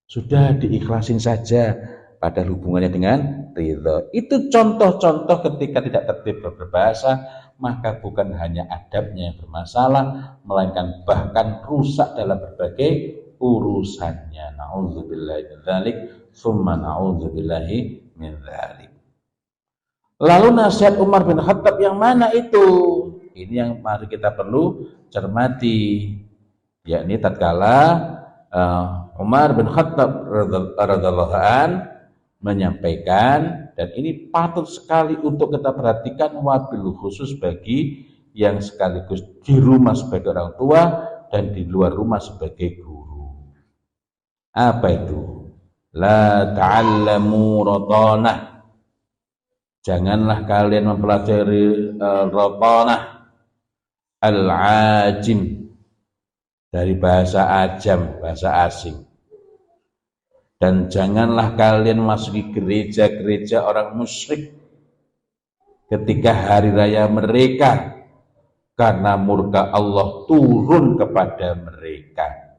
Sudah diikhlasin saja pada hubungannya dengan ridho. Itu contoh-contoh ketika tidak tertib berbahasa, maka bukan hanya adabnya yang bermasalah, melainkan bahkan rusak dalam berbagai urusannya. Na'udzubillahi min dzalik, tsumma na'udzubillahi min dzalik. Lalu nasihat Umar bin Khattab yang mana itu? Ini yang mari kita perlu cermati, yakni tatkala Umar bin Khattab radhiyallahu an menyampaikan, dan ini patut sekali untuk kita perhatikan, wabil khusus bagi yang sekaligus di rumah sebagai orang tua dan di luar rumah sebagai guru. Apa itu? La ta'allamu ratanah. Janganlah kalian mempelajari ratanah al-ajim, dari bahasa ajam, bahasa asing. Dan janganlah kalian masuki gereja-gereja orang musyrik ketika hari raya mereka, karena murka Allah turun kepada mereka.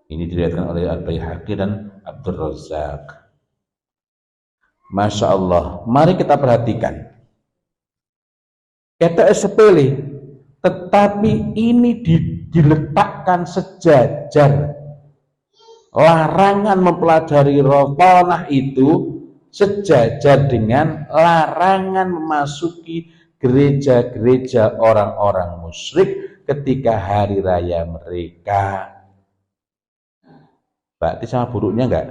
Ini diriwayatkan oleh Al-Baihaqi dan Abdul Razak. Masya Allah, mari kita perhatikan. Kata sepele, tetapi ini diletakkan sejajar. Larangan mempelajari ratanah itu sejajar dengan larangan memasuki gereja-gereja orang-orang musyrik ketika hari raya mereka. Berarti sama buruknya enggak?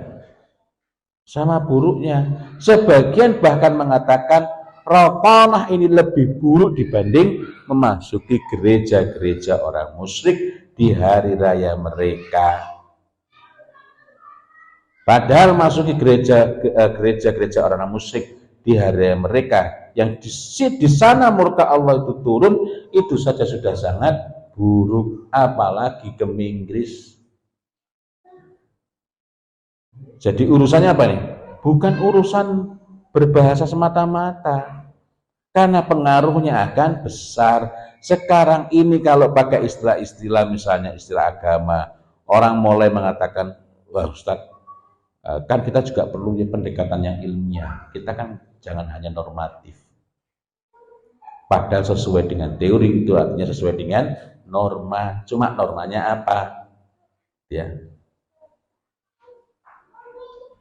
Sama buruknya. Sebagian bahkan mengatakan ratanah ini lebih buruk dibanding memasuki gereja-gereja orang musyrik di hari raya mereka. Padahal masuki gereja-gereja orang musyrik di hari mereka yang di sana murka Allah itu turun, itu saja sudah sangat buruk, apalagi ke Inggris. Jadi urusannya apa nih? Bukan urusan berbahasa semata-mata, karena pengaruhnya akan besar. Sekarang ini kalau pakai istilah-istilah, misalnya istilah agama, orang mulai mengatakan, wah Ustadz, kan kita juga perlu pendekatan yang ilmiah. Kita kan jangan hanya normatif. Padahal sesuai dengan teori itu artinya sesuai dengan norma. Cuma normanya apa? Ya.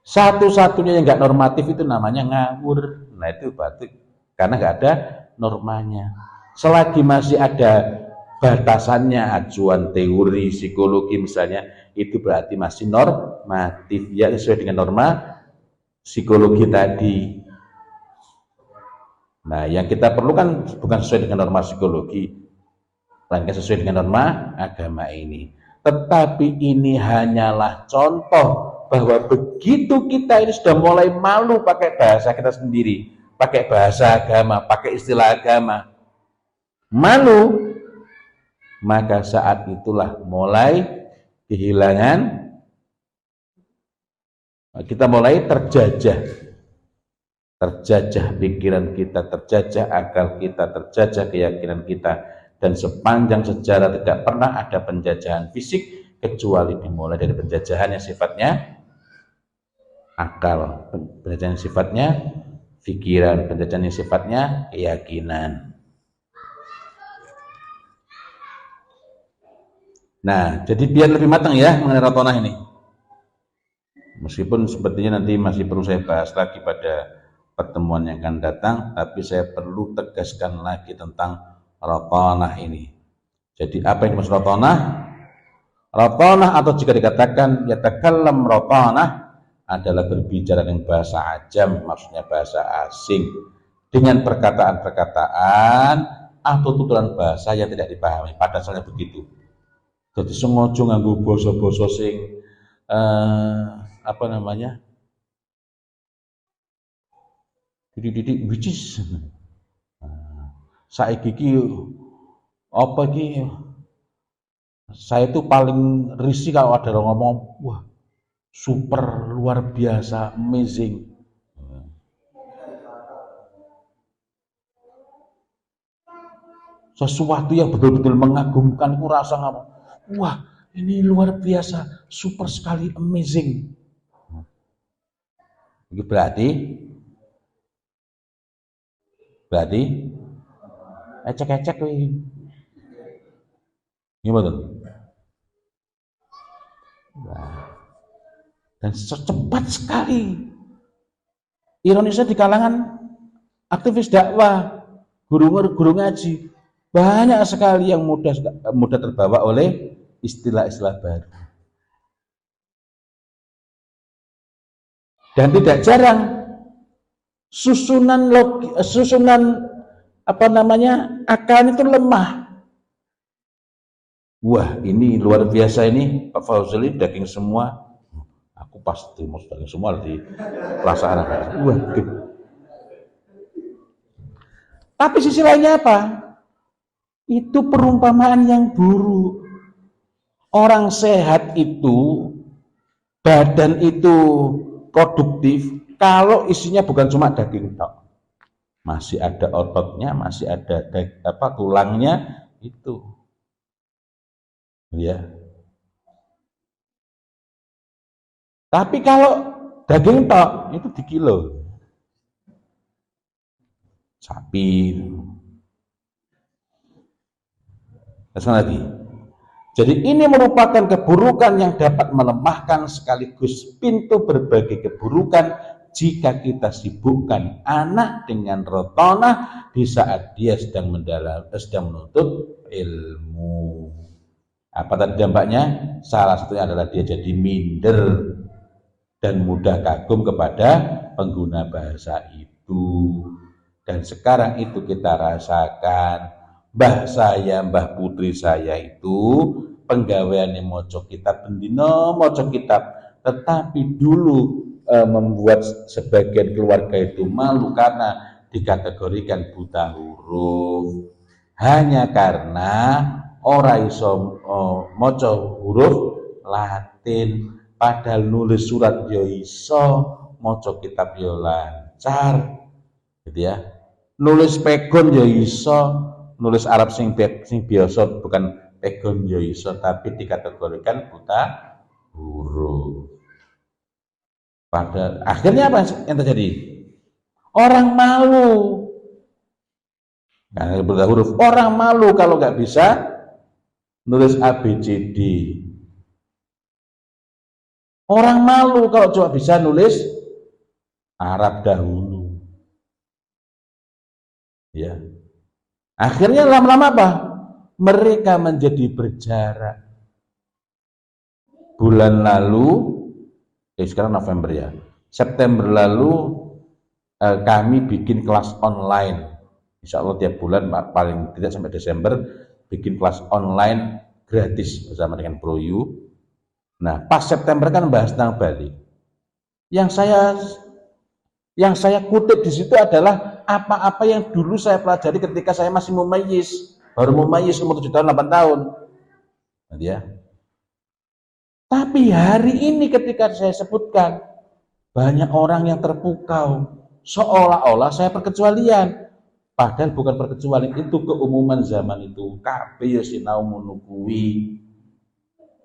Satu-satunya yang nggak normatif itu namanya ngawur. Nah itu berarti karena nggak ada normanya. Selagi masih ada batasannya, acuan teori psikologi misalnya, itu berarti masih normatif, ya sesuai dengan norma psikologi tadi. Nah, yang kita perlukan bukan sesuai dengan norma psikologi, melainkan sesuai dengan norma agama ini. Tetapi ini hanyalah contoh bahwa begitu kita ini sudah mulai malu pakai bahasa kita sendiri, pakai bahasa agama, pakai istilah agama, malu, maka saat itulah mulai kehilangan, kita mulai terjajah pikiran kita, terjajah akal kita, terjajah keyakinan kita. Dan sepanjang sejarah tidak pernah ada penjajahan fisik kecuali dimulai dari penjajahan yang sifatnya akal, penjajahan yang sifatnya pikiran, penjajahan yang sifatnya keyakinan. Nah, jadi biar lebih matang ya mengenai ratanah ini. Meskipun sepertinya nanti masih perlu saya bahas lagi pada pertemuan yang akan datang, tapi saya perlu tegaskan lagi tentang ratanah ini. Jadi apa yang dimaksud ratanah? Ratanah atau jika dikatakan yatakallam ratanah adalah berbicara dengan bahasa ajam, maksudnya bahasa asing, dengan perkataan-perkataan atau tuturan bahasa yang tidak dipahami. Pada dasarnya begitu. Jadi sengaja nganggo basa-basa sing apa namanya? Didik which is saiki iki apa iki, saya itu paling risih kalau ada orang ngomong wah super luar biasa amazing. Sesuatu yang betul-betul mengagumkan, aku rasa ngomong wah ini luar biasa, super sekali, amazing. Itu berarti ecek-ecek ini. Gimana? Dan secepat sekali. Ironisnya di kalangan aktivis dakwah, guru ngaji, banyak sekali yang mudah terbawa oleh istilah-istilah baru. Dan tidak jarang susunan apa namanya akal itu lemah. Wah, ini luar biasa ini Pak Fauzuli, daging semua. Aku pasti mau daging semua di perasaan. Wah, tapi sisi lainnya apa? Itu perumpamaan yang buruk. Orang sehat itu, badan itu produktif kalau isinya bukan cuma daging tok. Masih ada ototnya, masih ada tulangnya itu. Ya. Tapi kalau daging tok itu di kilo. Sapi. Terus lagi. Jadi ini merupakan keburukan yang dapat melemahkan sekaligus pintu berbagai keburukan jika kita sibukkan anak dengan rotonah di saat dia sedang menuntut ilmu. Apa tadi dampaknya? Salah satunya adalah dia jadi minder dan mudah kagum kepada pengguna bahasa itu. Dan sekarang itu kita rasakan, mbah saya, mbah putri saya itu penggaweane moco kitab bendino moco kitab, tetapi dulu membuat sebagian keluarga itu malu karena dikategorikan buta huruf hanya karena ora iso maca huruf Latin, padahal nulis surat yo iso, maca kitab yo lancar, gitu ya. Nulis pegon yo iso, nulis Arab sing biasa bukan pegon yo iso, tapi dikategorikan buta huruf. Padahal akhirnya apa yang terjadi? Orang malu. Nah, buta huruf. Orang malu kalau nggak bisa nulis ABCD. Orang malu kalau cuma bisa nulis Arab dahulu. Ya. Akhirnya lama-lama apa? Mereka menjadi berjarak. Bulan lalu, sekarang November ya. September lalu kami bikin kelas online. Insya Allah tiap bulan paling tidak sampai Desember bikin kelas online gratis bersama dengan ProU. Nah, pas September kan bahas tentang Bali. Yang saya kutip di situ adalah apa-apa yang dulu saya pelajari ketika saya masih mumayyiz, baru mumayyiz umur 7 tahun 8 tahun. Nah, ya. Tapi hari ini ketika saya sebutkan, banyak orang yang terpukau, seolah-olah saya perkecualian. Padahal bukan perkecualian, itu keumuman zaman itu. Kabeh ya sinau menukui.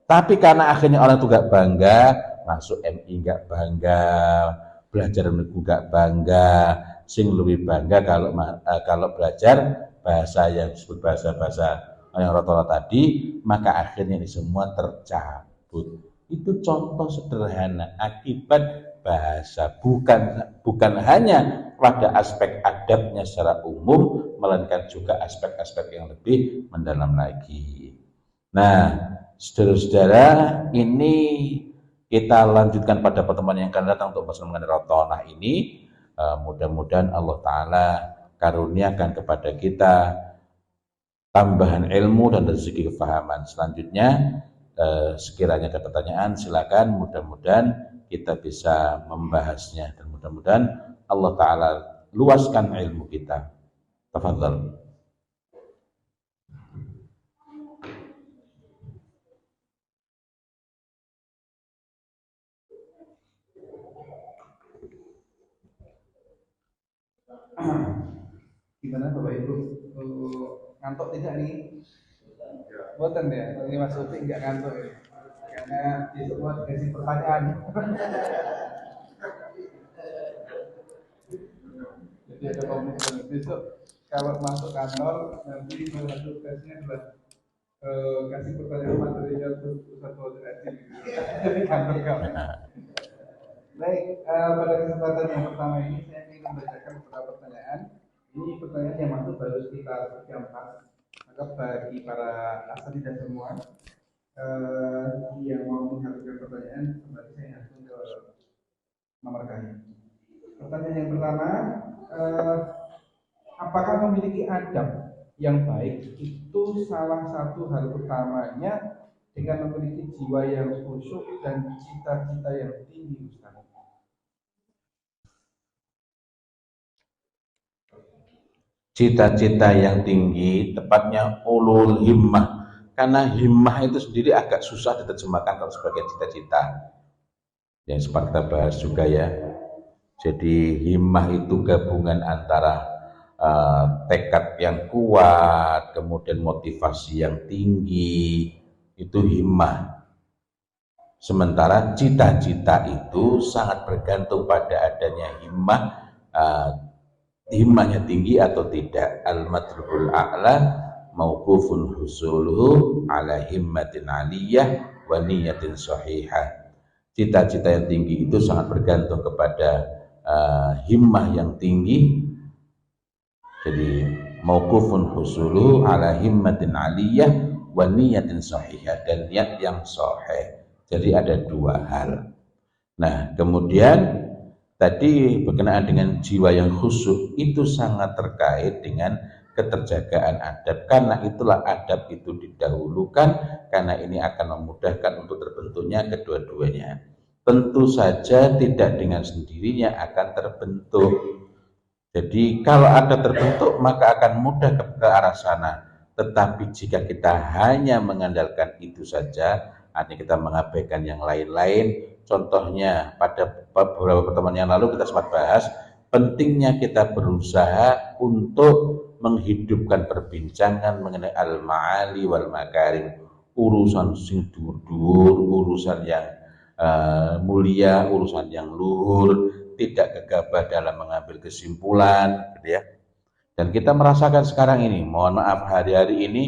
Tapi karena akhirnya orang itu gak bangga, masuk MI gak bangga, belajar meneguk gak bangga, sing lebih bangga kalau belajar bahasa yang disebut bahasa yang rata-rata tadi, maka akhirnya ini semua tercabut. Itu contoh sederhana akibat bahasa, bukan hanya pada aspek adabnya secara umum, melainkan juga aspek-aspek yang lebih mendalam lagi. Nah, saudara-saudara, ini kita lanjutkan pada pertemuan yang akan datang untuk bahas mengenai rotonah ini. Mudah-mudahan Allah Ta'ala karuniakan kepada kita tambahan ilmu dan rezeki kefahaman. Selanjutnya, sekiranya ada pertanyaan, silakan. Mudah-mudahan kita bisa membahasnya dan mudah-mudahan Allah Ta'ala luaskan ilmu kita. Tafadhal. Gimana Bapak Ibu, ngantuk tidak nih? Boten ya, ini Mas Uti nggak ngantuk ya, karena di semua dikasih pertanyaan. Jadi ada komitmen besok kalau masuk kantor nanti salah satu tugasnya adalah kasih pertanyaan material untuk Ustaz Fauzul Aziz di kantor kami. Baik, pada kesempatan yang pertama ini saya ingin membacakan beberapa pertanyaan. Ini pertanyaan yang masuk baru sekitar jam 4. Maka bagi para asatidzah semua yang mau menghadirkan pertanyaan, kembali saya langsung ke memarkahnya. Pertanyaan yang pertama, apakah memiliki adab yang baik itu salah satu hal utamanya dengan memiliki jiwa yang khusyuk dan cita-cita yang tinggi, Ustaz? Cita-cita yang tinggi, tepatnya ulul himmah. Karena himmah itu sendiri agak susah diterjemahkan kalau sebagai cita-cita. Yang sempat kita bahas juga ya. Jadi himmah itu gabungan antara tekad yang kuat, kemudian motivasi yang tinggi, itu himmah. Sementara cita-cita itu sangat bergantung pada adanya himmah, himmahnya tinggi atau tidak. Al-matlubul a'la mauqufun husuluhu ala himmatin aliyah wa niyatin sahihah. Cita-cita yang tinggi itu sangat bergantung kepada himmah yang tinggi. Jadi mauqufun husuluhu ala himmatin aliyah wa niyatin sahihah, dan niat yang sahih. Jadi ada dua hal. Nah, kemudian tadi berkenaan dengan jiwa yang khusyuk itu sangat terkait dengan keterjagaan adab, karena itulah adab itu didahulukan, karena ini akan memudahkan untuk terbentuknya kedua-duanya. Tentu saja tidak dengan sendirinya akan terbentuk. Jadi kalau ada terbentuk maka akan mudah ke arah sana. Tetapi jika kita hanya mengandalkan itu saja, artinya kita mengabaikan yang lain-lain. Contohnya pada beberapa pertemuan yang lalu kita sempat bahas pentingnya kita berusaha untuk menghidupkan perbincangan mengenai al-ma'ali wal makarim, urusan sing dhuwur, urusan yang mulia, urusan yang luhur, tidak gegabah dalam mengambil kesimpulan, gitu ya. Dan kita merasakan sekarang ini, mohon maaf, hari-hari ini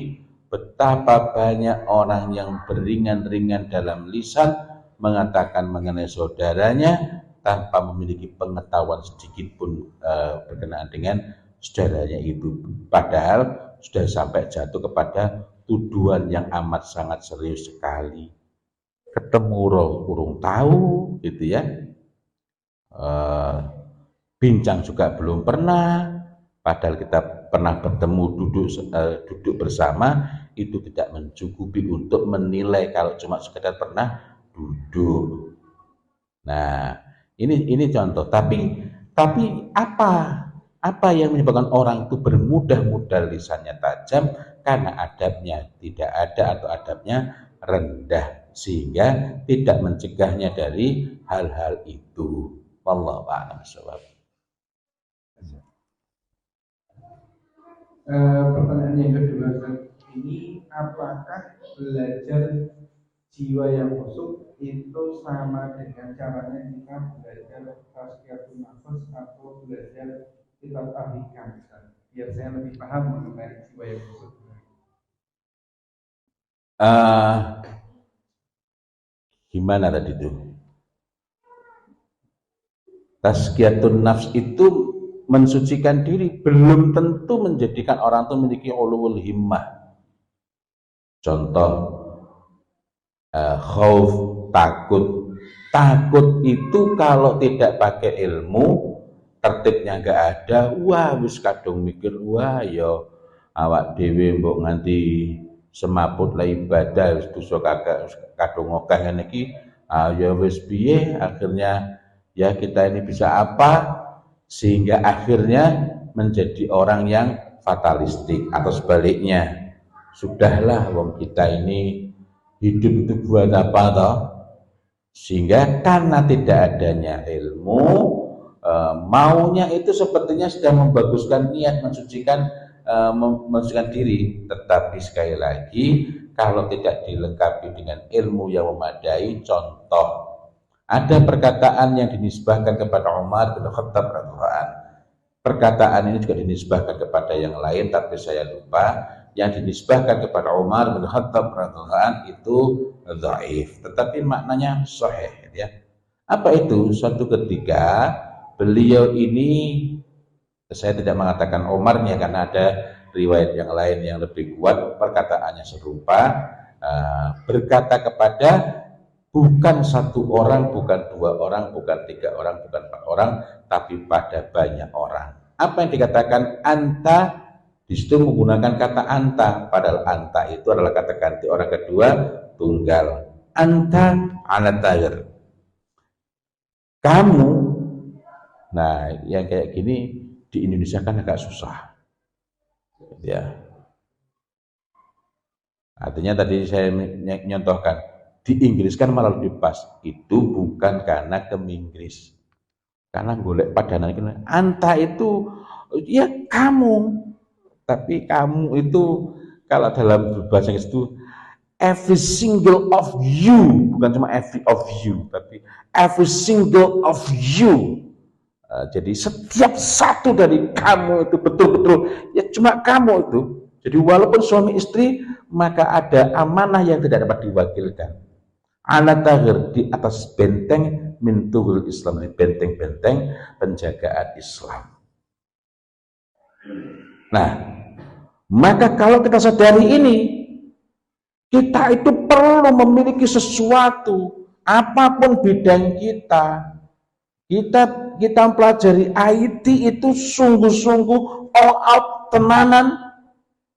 betapa banyak orang yang beringan-ringan dalam lisan mengatakan mengenai saudaranya tanpa memiliki pengetahuan sedikit pun berkenaan dengan saudaranya itu, padahal sudah sampai jatuh kepada tuduhan yang amat sangat serius sekali. Ketemu urung tahu, gitu ya. Bincang juga belum pernah, padahal kita pernah bertemu duduk bersama, itu tidak mencukupi untuk menilai kalau cuma sekedar pernah duduk. Nah, ini contoh. Tapi apa yang menyebabkan orang itu bermudah-mudah lisannya tajam? Karena adabnya tidak ada atau adabnya rendah, sehingga tidak mencegahnya dari hal-hal itu. Wallahu a'lam bishawab. Pertanyaan yang kedua, ini apakah belajar jiwa yang khusyuk itu sama dengan caranya kita belajar tazkiyatun nafas atau belajar kitab ahikam, biar saya lebih paham mengenai jiwa yang khusyuk? Gimana tadi itu? Tazkiyatun nafs itu mensucikan diri, belum tentu menjadikan orang itu memiliki ulul himmah. Contoh, khauf, takut itu kalau tidak pakai ilmu, tertibnya nggak ada, wah wis kadung mikir, wah yo awak dhewe mbok nganti semaput lah ibadah wis dosa kagak kadung akeh ngene iki, ya wis piye, akhirnya ya kita ini bisa apa, sehingga akhirnya menjadi orang yang fatalistik. Atau sebaliknya, sudahlah wong kita ini hidup itu buat apa toh, sehingga karena tidak adanya ilmu, maunya itu sepertinya sedang membaguskan niat, mensucikan diri. Tetapi sekali lagi, kalau tidak dilengkapi dengan ilmu yang memadai, contoh, ada perkataan yang dinisbahkan kepada Umar bin Khattab radhiyallahu anhu. Perkataan ini juga dinisbahkan kepada yang lain, tapi saya lupa. Yang dinisbahkan kepada Umar bin Khattab radhiyallahu anhu itu dhaif, tetapi maknanya sahih, ya. Apa itu? Suatu ketika beliau ini, saya tidak mengatakan Umarnya karena ada riwayat yang lain yang lebih kuat, perkataannya serupa, berkata kepada bukan satu orang, bukan dua orang, bukan tiga orang, bukan empat orang, tapi pada banyak orang. Apa yang dikatakan anta? Di situ menggunakan kata anta, padahal anta itu adalah kata ganti orang kedua tunggal. Anta ala tayr. Kamu, nah yang kayak gini di Indonesia kan agak susah, ya. Artinya tadi saya nyontohkan di Inggris kan malah lebih pas. Itu bukan karena ke Inggris, karena golek padanan anta itu ya kamu. Tapi kamu itu kalau dalam bahasa Inggris itu every single of you, bukan cuma every of you, tapi every single of you. Jadi setiap satu dari kamu itu betul-betul ya cuma kamu itu. Jadi walaupun suami istri, maka ada amanah yang tidak dapat diwakilkan. Ala tahir, di atas benteng mintuhul Islam, di benteng-benteng penjagaan Islam. Nah, maka kalau kita sadari ini, kita itu perlu memiliki sesuatu, apapun bidang kita. Kita mempelajari IT itu sungguh-sungguh all out tenanan,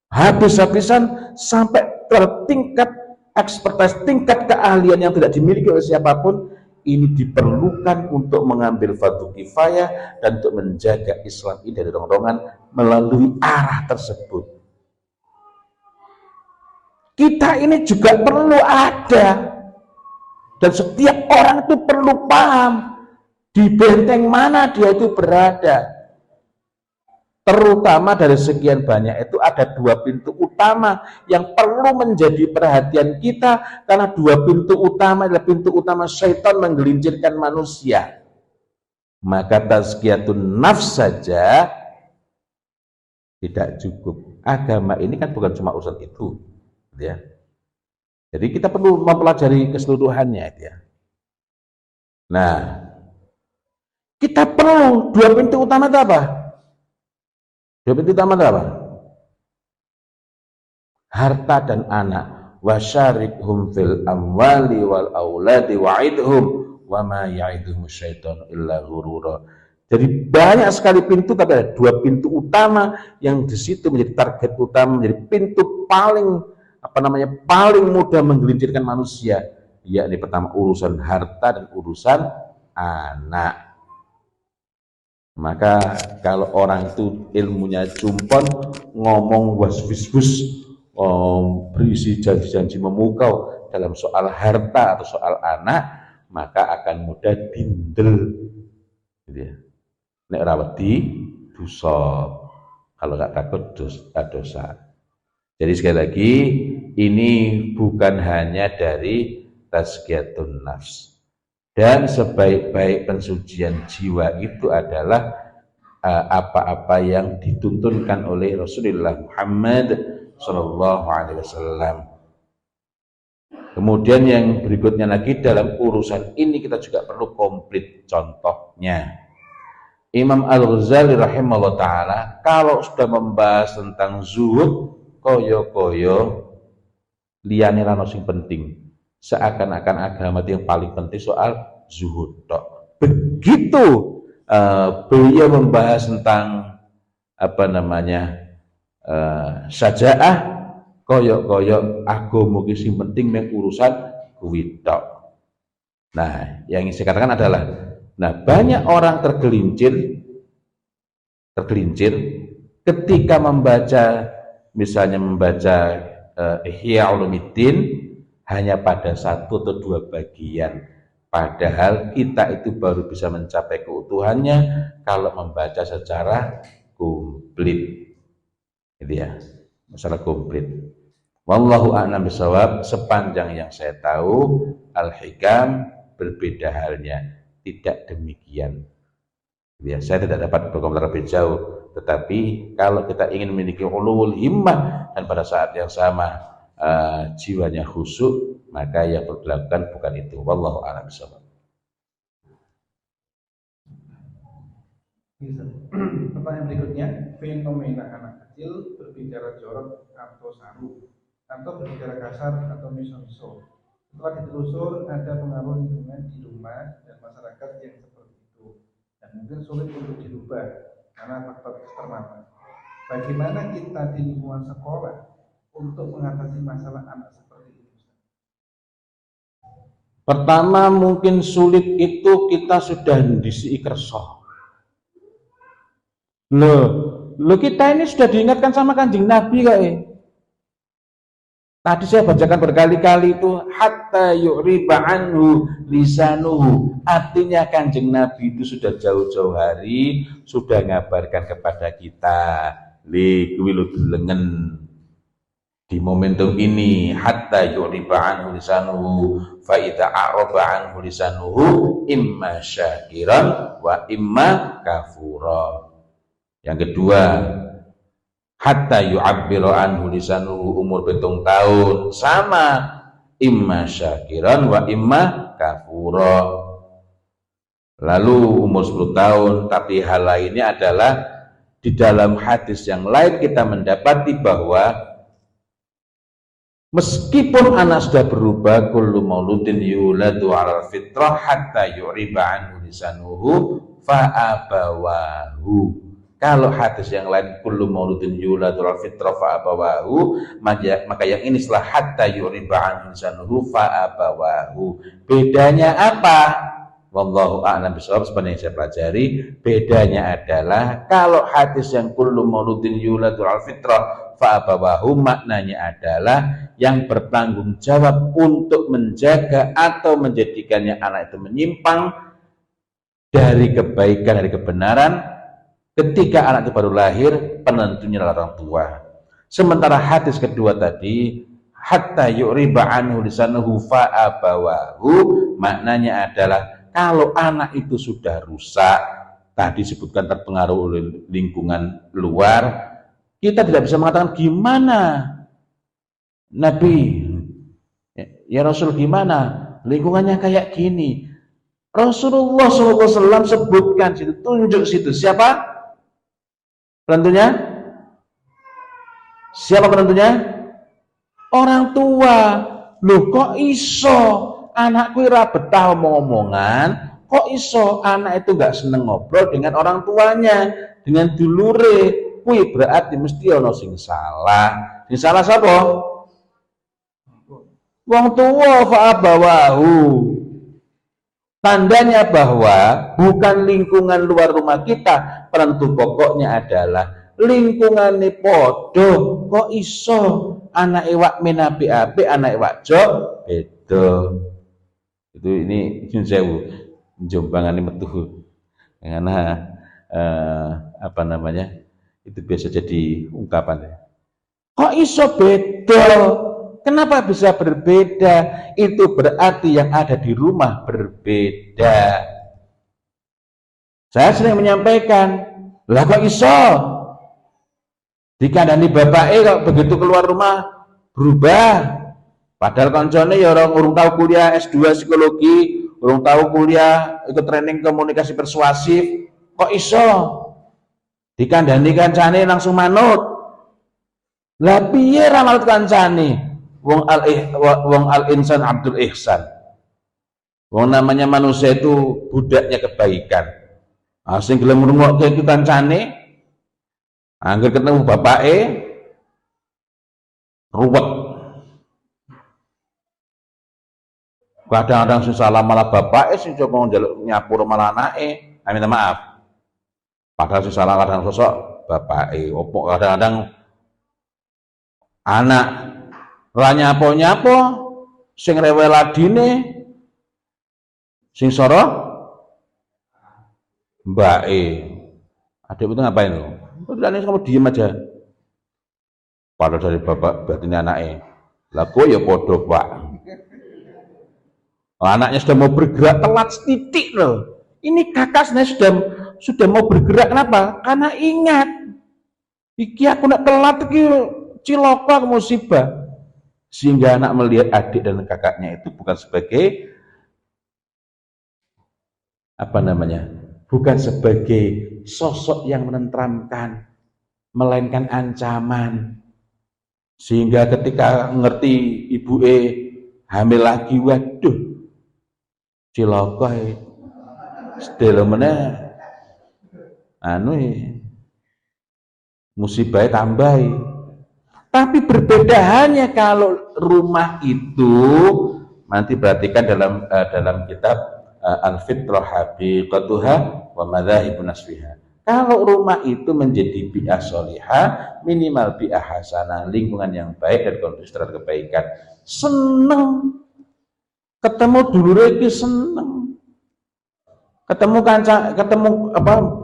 habis-habisan sampai tertingkat expertise, tingkat keahlian yang tidak dimiliki oleh siapapun. Ini diperlukan untuk mengambil fardu kifayah dan untuk menjaga Islam ini dari rongrongan melalui arah tersebut. Kita ini juga perlu ada, dan setiap orang itu perlu paham di benteng mana dia itu berada. Terutama dari sekian banyak itu ada dua pintu utama yang perlu menjadi perhatian kita, karena dua pintu utama adalah pintu utama syaitan menggelincirkan manusia. Maka tazkiyatun nafs saja tidak cukup. Agama ini kan bukan cuma urusan itu, ya. Jadi kita perlu mempelajari keseluruhannya, ya. Nah, kita perlu dua pintu utama itu apa? Dua pintu utama itu apa? Harta dan anak. Wasyarikhum fil amwali wal auladi wa'idhum wa ma ya'iduhum syaitanu illa ghurura. Jadi banyak sekali pintu, tapi ada dua pintu utama yang di situ menjadi target utama, menjadi pintu paling paling mudah menggelincirkan manusia, yakni pertama urusan harta dan urusan anak. Maka kalau orang itu ilmunya cumpon, ngomong was-was, berisi janji-janji memukau dalam soal harta atau soal anak, maka akan mudah dindel, gitu ya. Nek rawati dosa, kalau nggak takut dosa. Jadi sekali lagi, ini bukan hanya dari tazkiyatun nafs. Dan sebaik-baik pensucian jiwa itu adalah apa-apa yang dituntunkan oleh Rasulullah Muhammad Sallallahu Alaihi Wasallam. Kemudian yang berikutnya lagi, dalam urusan ini kita juga perlu komplit. Contohnya Imam Al-Ghazali rahimahullah ta'ala kalau sudah membahas tentang zuhud, koyo-koyo liyane rano sing penting, seakan-akan agama itu yang paling penting soal zuhud tok. Begitu beliau membahas tentang sajaah, koyo-koyo agama ki sing penting mek urusan kuwi tok. Nah, yang ingin saya katakan adalah, banyak orang tergelincir ketika misalnya membaca Ihya Ulumuddin hanya pada satu atau dua bagian, padahal kita itu baru bisa mencapai keutuhannya kalau membaca secara komplit, gitu ya, masalah komplit. Wallahu a'lam bishawab. Sepanjang yang saya tahu, Al-Hikam berbeda halnya, tidak demikian. Ya, saya tidak dapat berkomentar lebih jauh, tetapi kalau kita ingin memiliki ulul himmah dan pada saat yang sama jiwanya khusyuk, maka yang perlu dilakukan bukan itu. Wallahu a'lam bishawab. Pertanyaan berikutnya, fenomena anak kecil berbicara jorok atau saru, atau berbicara kasar atau miso-miso, Setelah ditelusur, ada pengaruh lingkungan di rumah dan masyarakat yang seperti itu, dan mungkin sulit untuk dirubah karena faktor eksternal. Bagaimana kita di lingkungan sekolah untuk mengatasi masalah anak seperti ini? Pertama mungkin sulit itu kita sudah ndisi kerso. Loh kita ini sudah diingatkan sama Kanjeng Nabi kayak. Tadi saya bacakan berkali-kali itu hatta yu'riba anhu lisanuhu. Artinya Kanjeng Nabi itu sudah jauh-jauh hari sudah ngabarkan kepada kita. Li kuwi lho delengen di momentum ini hatta yu'riba anhu lisanuhu fa idza a'raba anhu lisanuhu imma syakiran wa imma kafura. Yang kedua, hatta yu'abbiru anhu lisanuhu umur 7 tahun sama imma syakiran wa imma kafura. Lalu umur 10 tahun, tapi hal lainnya adalah di dalam hadis yang lain kita mendapati bahwa meskipun anak sudah berubah, kullu mauludin yuladu 'alal fitrah hatta yu'riba anhu lisanuhu fa abawahu. Kalau hadis yang lain kullu mauludin yuladu 'alal fitrah fa abawahu, maka yang ini setelah hatta yu'riba anhu lisanuhu fa abawahu. Bedanya apa? Wallahu a'lam bishawab. Sebenarnya yang saya pelajari, bedanya adalah kalau hadis yang kullu mauludin yuladu 'alal fitrah fa abawahu maknanya adalah yang bertanggung jawab untuk menjaga atau menjadikannya anak itu menyimpang dari kebaikan, dari kebenaran ketika anak itu baru lahir, penentunya adalah orang tua. Sementara hadis kedua tadi hatta yu'riba anhu lisanuhu fa abawahu maknanya adalah kalau anak itu sudah rusak, tadi disebutkan terpengaruh oleh lingkungan luar, kita tidak bisa mengatakan gimana Nabi, ya Rasul gimana lingkungannya kayak gini. Rasulullah SAW sebutkan situ, tunjuk situ. Siapa penentunya? Siapa penentunya? Orang tua. Loh kok iso anakku ora betah omong-omongan, kok iso anak itu gak seneng ngobrol dengan orang tuanya, dengan dulure. Kuwi berarti mesti ana sing salah. Sing salah sapa? Wong tua fa'abawahu. Tandanya bahwa bukan lingkungan luar rumah kita, penentu pokoknya adalah lingkungan podo. Kok iso anak iwak menapi api, anak iwak jok beda. Itu ini sewu jombangan ini metuh karena apa namanya itu biasa jadi ungkapan. Kok iso beda? Kenapa bisa berbeda? Itu berarti yang ada di rumah berbeda. Saya sering menyampaikan, lah kok iso? Dikandani bapake kok begitu keluar rumah berubah. Padahal koncone ya orang urung tahu kuliah S2 psikologi, urung tahu kuliah ikut training komunikasi persuasif, kok iso? Dikandani kancane langsung manut. Lah piye ra manut kancane? Wong al-insan Abdul Ihsan. Wong namanya manusia itu budaknya kebaikan. Sing gelem ngrungokke iki kancane, angger ketemu bapake ruwet. Kadang-kadang sing salah malah bapake, sing coba njaluk nyapur malah anake. Minta maaf. Padahal sing salah kadang sosok bapake. Opo kadang-kadang anak ra nyapo-nyapo, sing rewel adine, sing soro mbake. Adik itu ngapain lo? Udah kamu diem aja. Padahal dari bapak batinnya anaknya. Lah kok ya podo pak. Anaknya sudah mau bergerak telat titik loh. Ini kakak sudah mau bergerak, kenapa? Karena ingat, iki aku nak telat iki cilaka musibah. Sehingga anak melihat adik dan kakaknya itu bukan sebagai apa namanya? Bukan sebagai sosok yang menenteramkan, melainkan ancaman. Sehingga ketika ngerti ibu hamil lagi, waduh, cilaka sedelo meneh musibah tambah. Tapi berbeda halnya kalau rumah itu, nanti perhatikan dalam kitab Al-Fitrah Haqiqatuha wa Madzahibun Nasfiha. Kalau rumah itu menjadi bi'ah solihah, minimal bi'ah hasanah, lingkungan yang baik dan kondusif terhadap kebaikan, seneng ketemu dulure iki, seneng ketemu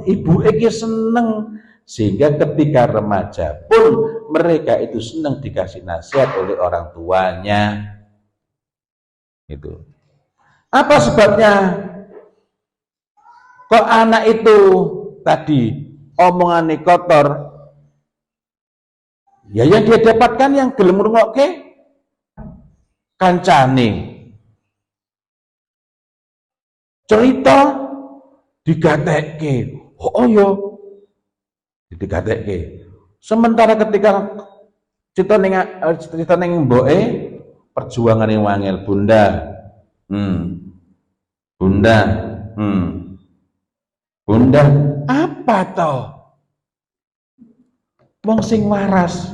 ibu iki, seneng. Sehingga ketika remaja pun mereka itu senang dikasih nasihat oleh orang tuanya. Itu. Apa sebabnya? Kok anak itu tadi omongannya kotor? Ya yang dia dapatkan yang gelem ngrungokke kancane. Cerita digatekke. Oh yo. Digatekke. Sementara ketika cerita ning mboke perjuangan yang wangel, bunda, bunda, apa toh? Wong sing waras,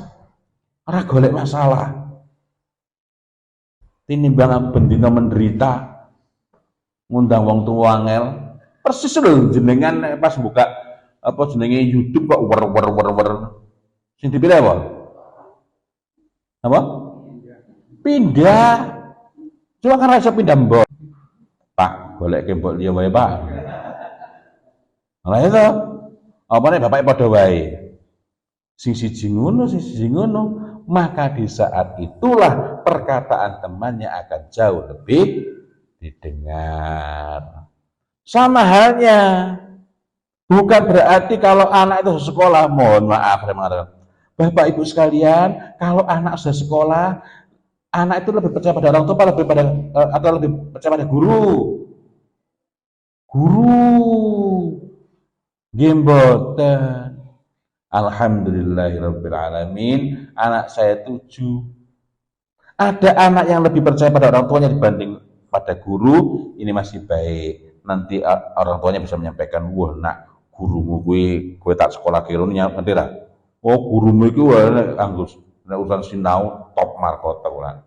ora golek masalah. Tinimbang bendina menderita, ngundang wong tua wangel, persis lho jenengan pas buka apa jenenge YouTube kok wer. Sing dipilih apa? Apa? Pindah. Cuma kan rasa pindah mbok. Pak, golek mbok liya wae, Pak. Lah itu. Apane bapake padha wae. Sing siji ngono, sing siji ngono, maka di saat itulah perkataan temannya akan jauh lebih didengar. Sama halnya, bukan berarti kalau anak itu sekolah, mohon maaf saya mengatakan, Bapak Ibu sekalian, kalau anak sudah sekolah, anak itu lebih percaya pada orang tua atau lebih percaya pada guru? Gemboten. Alhamdulillahirabbil alamin, anak saya 7. Ada anak yang lebih percaya pada orang tuanya dibanding pada guru, ini masih baik. Nanti orang tuanya bisa menyampaikan, wah nak gurumu gue tak sekolah kira ngerti ra? Oh gurumu iki wae anggus nek urusan sinau top markota ulan.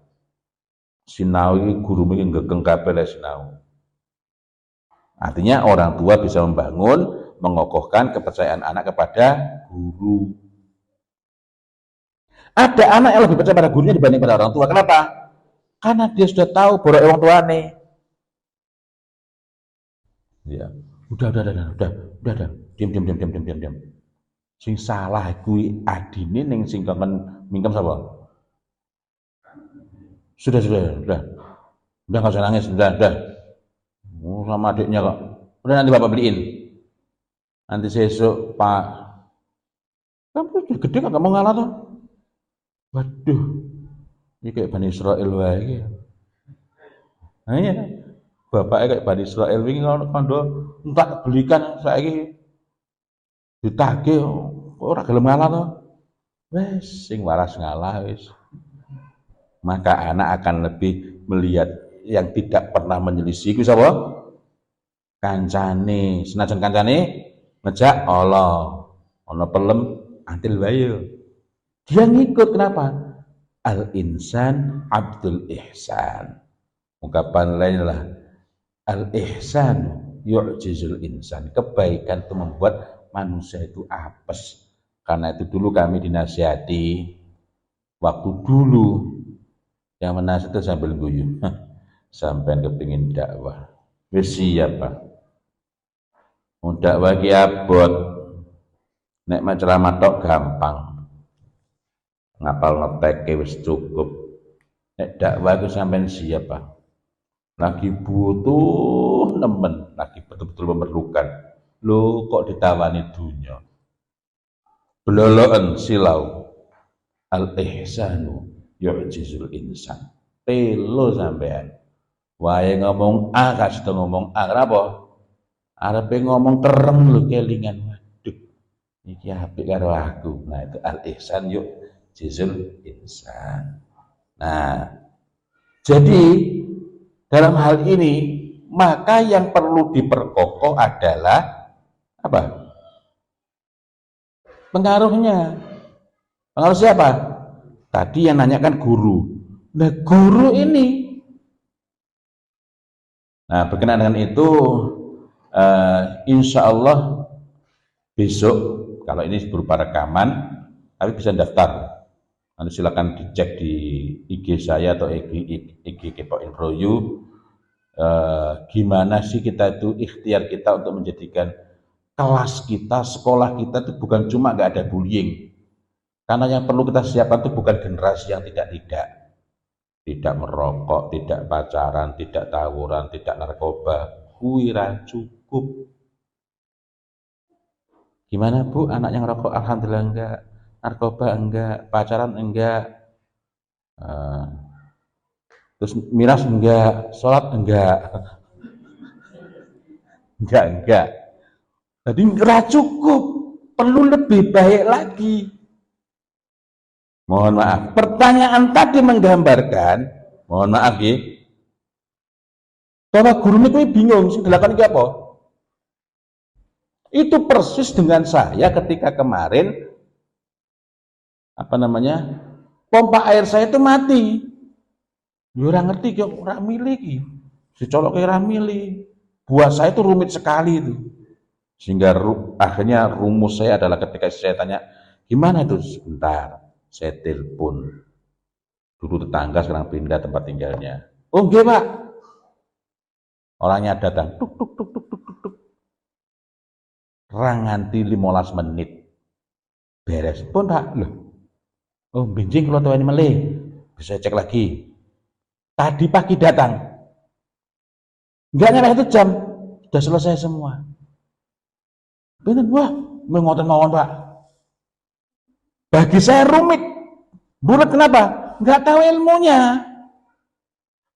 Sinau iki gurumu iki gegeng kabeh le sinau. Artinya orang tua bisa membangun, mengokohkan kepercayaan anak kepada guru. Ada anak yang lebih percaya pada gurunya dibanding pada orang tua. Kenapa? Karena dia sudah tahu borok orang tuane. Ya, udah. Diam. Sing salah kuwi adine ning sing kangen mingkem sapa? Sudah. Udah enggak usah nangis, udah. Oh, sama adiknya kok. Udah nanti Bapak beliin. Nanti sesuk Pak. Kamu udah gede kok mau ngalah tuh. Waduh. Ini kayak Bani Israel wae iki. Nah iya. Bapaknya kayak Bani Israel wingi kondo entak belikan saiki ditagih ora gelem ngalah to. Wes sing waras ngalah wis. Maka anak akan lebih melihat yang tidak pernah menyelisih ku sapa? Kancane. Senajan kancane ngejak Allah. Ana pelem antil wae. Dia ngikut, kenapa? Al-insan abdul ihsan. Ungkapan lain adalah al-ihsan yu'jizul insan. Kebaikan itu membuat manusia itu apes. Karena itu dulu kami dinasihati, waktu dulu yang menasihati sambil guyu, sampai kepingin dakwah, wis siap Pak. Mau dakwah ki abot, nek ceramah tok gampang, ngapal ngetek wis cukup. Nek dakwah ku sampean siap Pak. Lagi butuh nemen, lagi betul-betul memerlukan. Lo kok ditawani dunya? Beloloen silau. Al-ihsanu yu'jizul insan. Telo sampean. Wae ngomong A kasih ngomong A. Kenapa? Arepe ngomong kereng lho kelingan. Waduh. Iki apik karo aku. Nah, itu al-ihsan yu'jizul insan. Nah, Jadi dalam hal ini maka yang perlu diperkokoh adalah apa? Pengaruhnya. Pengaruh siapa? Tadi yang nanyakan guru. Nah, guru ini. Nah, berkenaan dengan itu, insya Allah besok, kalau ini berupa rekaman, tapi bisa daftar. Nanti silakan dicek di IG saya atau IG Kepo Info You. Gimana sih kita itu ikhtiar kita untuk menjadikan kelas kita, sekolah kita itu bukan cuma nggak ada bullying. Karena yang perlu kita siapkan itu bukan generasi yang tidak merokok, tidak pacaran, tidak tawuran, tidak narkoba. Kuira cukup. Gimana Bu, anaknya ngerokok? Alhamdulillah enggak. Narkoba enggak, pacaran enggak, uh, terus miras enggak, sholat enggak, enggak. Jadi enggak cukup, perlu lebih baik lagi. Mohon maaf, pertanyaan tadi menggambarkan, mohon maaf ya, bahwa guru ini bingung sih dilakukan apa? Itu persis dengan saya ketika kemarin pompa air saya itu mati. Ya orang ngerti kok ora milih iki. Dicolok ora milih. Buat saya itu rumit sekali itu. Sehingga akhirnya rumus saya adalah ketika saya tanya, "Gimana itu?" Sebentar, saya telepon. Dulu tetangga sekarang pindah tempat tinggalnya. "Oh, nggih, Pak." Orangnya datang, tuk tuk tuk tuk tuk tuk tuk. Nganti 15 menit. Beres pun, Pak. Loh. Oh, benjing kalau tahu ini meleh. Bisa cek lagi. Tadi pagi datang. Enggak nyampe 1 jam. Sudah selesai semua. Bener, wah, mengotot mawon Pak. Bagi saya rumit. Bulat kenapa? Enggak tahu ilmunya.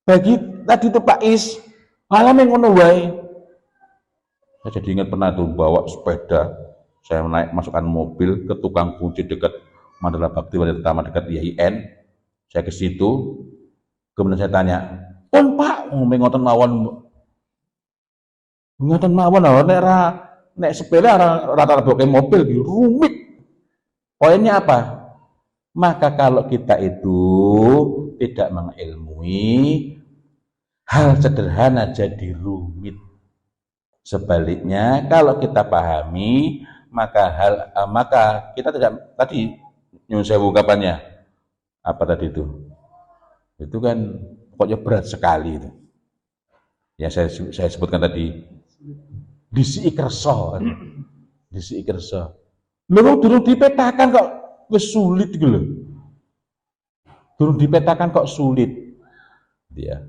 Bagi tadi itu Pak Is, ngalamin ngono wae. Saya jadi ingat pernah tuh bawa sepeda, saya naik masukkan mobil ke tukang kunci dekat Mandala Bakti Wanita Taman dekat IAIN. Saya ke situ, kemudian saya tanya, "Pun Pak, ngoten mawon." Ngoten mawon nek sepele rata-rata pakai mobil rumit. Poinnya apa? Maka kalau kita itu tidak mengilmui, hal sederhana jadi rumit. Sebaliknya, kalau kita pahami, maka kita tidak tadi nyuwun sewu ungkapannya. Apa tadi itu? Itu kan pokoknya berat sekali itu. Ya saya sebutkan tadi disi kerso. Disi kerso. Lho durung dipetakan kok wis sulit gitu loh. Durung dipetakan kok sulit. Ya.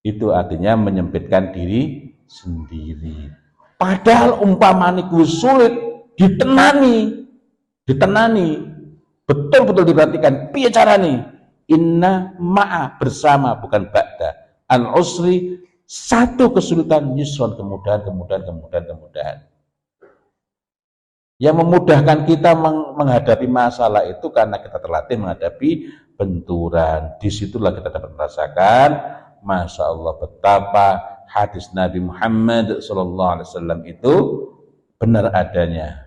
Itu artinya menyempitkan diri sendiri. Padahal umpama niku sulit ditenani, betul-betul diperhatikan. Piye carane? Inna ma'a bersama bukan ba'da. Al usri satu kesulitan yusron kemudahan. Yang memudahkan kita menghadapi masalah itu karena kita terlatih menghadapi benturan. Disitulah kita dapat merasakan, masya Allah betapa hadis Nabi Muhammad SAW itu benar adanya.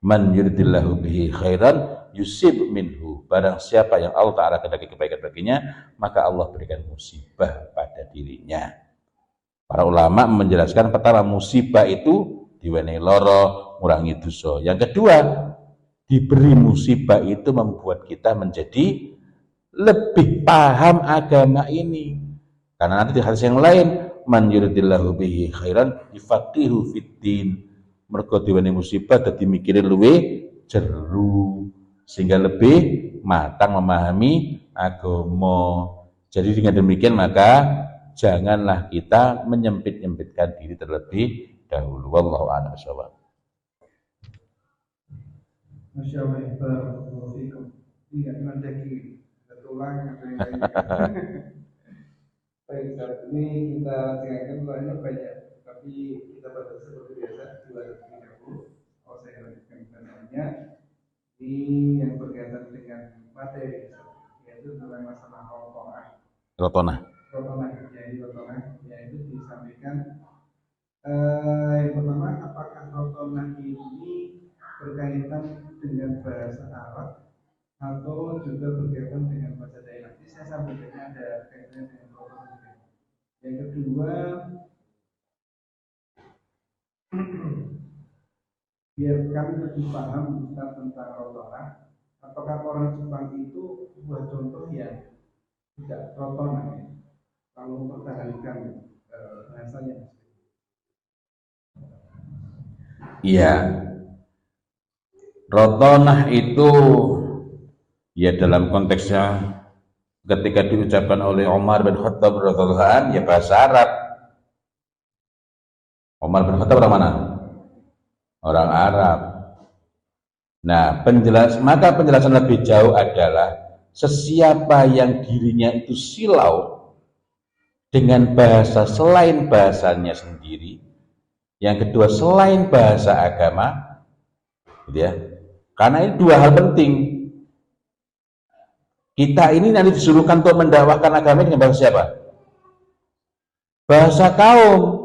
Man yuridillahu bihi khairan yusib minhu. Barang siapa yang Allah Ta'ala kehendaki kebaikan baginya, maka Allah berikan musibah pada dirinya. Para ulama menjelaskan pertama musibah itu diwenehi loro, ngurangi dosa. Yang kedua, diberi musibah itu membuat kita menjadi lebih paham agama ini. Karena nanti di hadis yang lain, man yuridillahu bihi khairan yufaqihu fiddin. Mergo diwenehi musibah dadi mikirin luwe jeru sehingga lebih matang memahami agama. Jadi dengan demikian maka janganlah kita menyempit-nyempitkan diri terlebih dahulu. Wallahu a'lam bishawab. Masya Allah, barakallahu fikum. Tidak mendaki tulang. Baik, saat ini kita tinggalkan soalnya banyak, tapi kita batasi seperti biasa 230. Saya lanjutkan pertanyaannya. Ini yang berkaitan dengan materi, yaitu yaitu dalam masalah Rotona. Yaitu disampaikan yang pertama, apakah rotonah ini berkaitan dengan bahasa Arab atau juga berkaitan dengan bahasa daerah? Ini saya sampaikannya ada kaitannya dengan rotonah. Yang kedua, biar kami lebih paham tentang rotonah, apakah orang Jepang itu buat contoh yang tidak rotonah ya, kalau mempertahankan bahasanya? Iya, rotonah itu ya dalam konteksnya ketika diucapkan oleh Umar bin Khattab radhiyallahu anhu ya bahasa Arab. Umar bin Khattab orang mana? Orang Arab. Nah, maka penjelasan lebih jauh adalah sesiapa yang dirinya itu silau dengan bahasa selain bahasanya sendiri, yang kedua selain bahasa agama, gitu ya. Karena ini dua hal penting. Kita ini nanti disuruhkan untuk mendakwahkan agama dengan bahasa siapa? Bahasa kaum.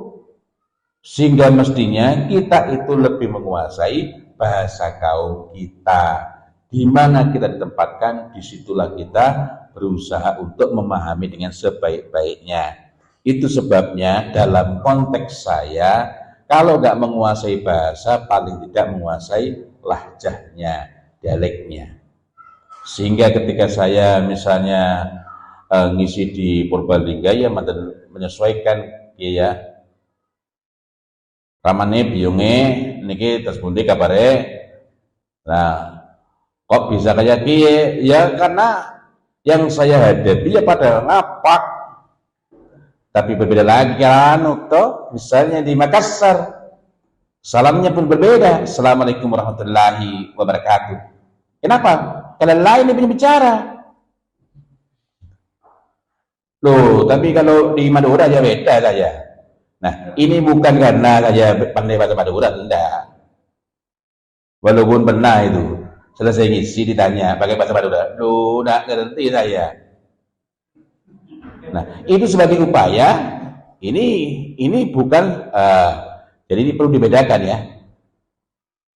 Sehingga mestinya kita itu lebih menguasai bahasa kaum kita. Di mana kita ditempatkan, disitulah kita berusaha untuk memahami dengan sebaik-baiknya. Itu sebabnya dalam konteks saya, kalau nggak menguasai bahasa, paling tidak menguasai lahjahnya, dialeknya. Sehingga ketika saya misalnya ngisi di Purbalingga ya menyesuaikan ya ramane biyunge niki terus pundi kabare. Nah, kok bisa kayak kiye? Ya karena yang saya hadapi ya pada ngapak. Tapi berbeda lagi kan, misalnya di Makassar. Salamnya pun berbeda. Assalamualaikum warahmatullahi wabarakatuh. Kenapa? Karena lain dia punya bicara. Loh, tapi kalau di Madura aja beda saya. Nah, ini bukan karena saya pandai bahasa Madura, enggak. Walaupun pernah itu, selesai ngisi ditanya pakai bahasa Madura, loh, enggak ngerti saya. Nah, itu sebagai upaya, ini bukan, jadi ini perlu dibedakan ya.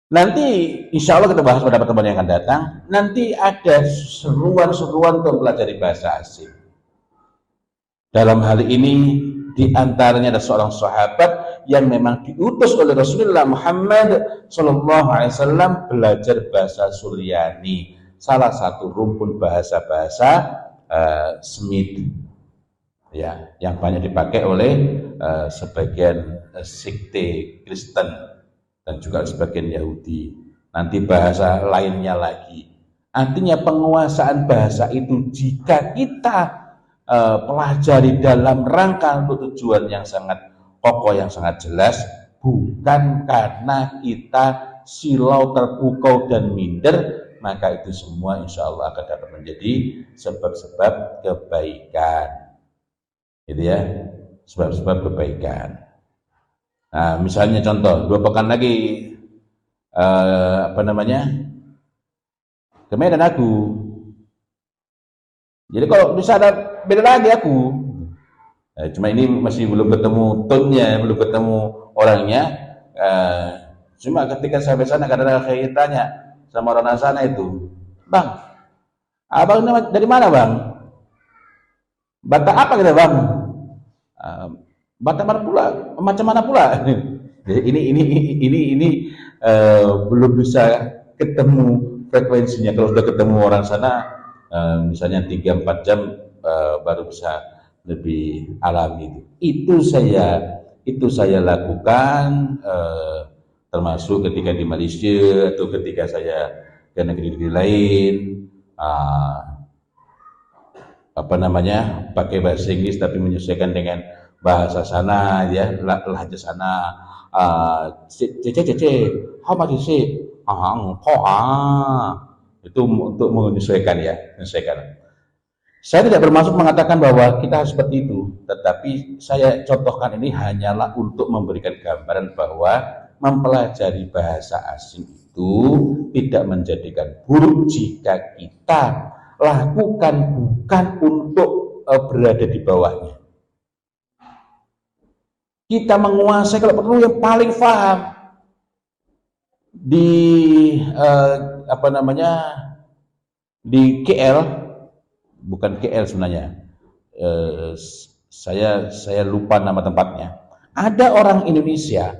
Nanti insya Allah kita bahas pada pertemuan yang akan datang, nanti ada seruan-seruan untuk pelajari bahasa asing. Dalam hal ini di antaranya ada seorang sahabat yang memang diutus oleh Rasulullah Muhammad SAW belajar bahasa Suryani, salah satu rumpun bahasa-bahasa Semit, ya, yang banyak dipakai oleh sebagian sekte Kristen dan juga sebagian Yahudi. Nanti bahasa lainnya lagi. Artinya penguasaan bahasa itu jika kita pelajari dalam rangka untuk tujuan yang sangat kokoh, yang sangat jelas, bukan karena kita silau, terpukau dan minder, maka itu semua insya Allah akan dapat menjadi sebab-sebab kebaikan, gitu ya, sebab-sebab kebaikan. Nah, misalnya contoh 2 pekan lagi ke Medan aku. Jadi kalau bisa ada beda lagi aku. Cuma ini masih belum ketemu tone-nya, belum ketemu orangnya. Cuma ketika sampai sana kadang-kadang saya tanya sama orang sana itu, Bang, abang ini dari mana bang? Batak apa kita bang? Batak mana pula? Macam mana pula? Ini belum bisa ketemu frekuensinya. Kalau sudah ketemu orang sana, misalnya 3-4 jam baru bisa lebih alami. Itu saya lakukan termasuk ketika di Malaysia atau ketika saya ke negeri-negeri lain, pakai bahasa Inggris tapi menyesuaikan dengan bahasa sana, ya, lahja sana. How much is it? Itu untuk menyesuaikan, ya, menyesuaikan. Saya tidak bermaksud mengatakan bahwa kita harus seperti itu, tetapi saya contohkan ini hanyalah untuk memberikan gambaran bahwa mempelajari bahasa asing itu tidak menjadikan buruk jika kita lakukan bukan untuk berada di bawahnya. Kita menguasai kalau perlu yang paling paham di apa namanya, di KL, bukan KL sebenarnya, saya lupa nama tempatnya. Ada orang Indonesia,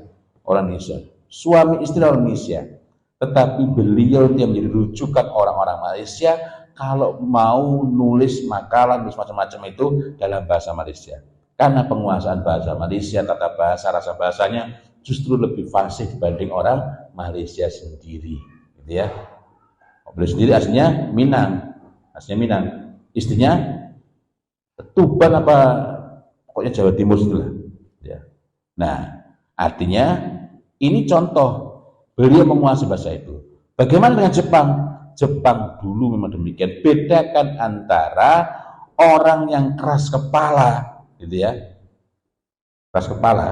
suami istri orang Indonesia, tetapi beliau yang menjadi rujukan orang-orang Malaysia kalau mau nulis makalah, nulis macam-macam itu dalam bahasa Malaysia. Karena penguasaan bahasa Malaysia, tata bahasa, rasa bahasanya justru lebih fasih dibanding orang Malaysia sendiri, gitu ya. Beliau sendiri aslinya Minang, istrinya Tuban apa pokoknya Jawa Timur itulah. Ya. Nah, artinya ini contoh beliau menguasai bahasa itu. Bagaimana dengan Jepang? Jepang dulu memang demikian. Bedakan antara orang yang keras kepala, gitu ya, keras kepala.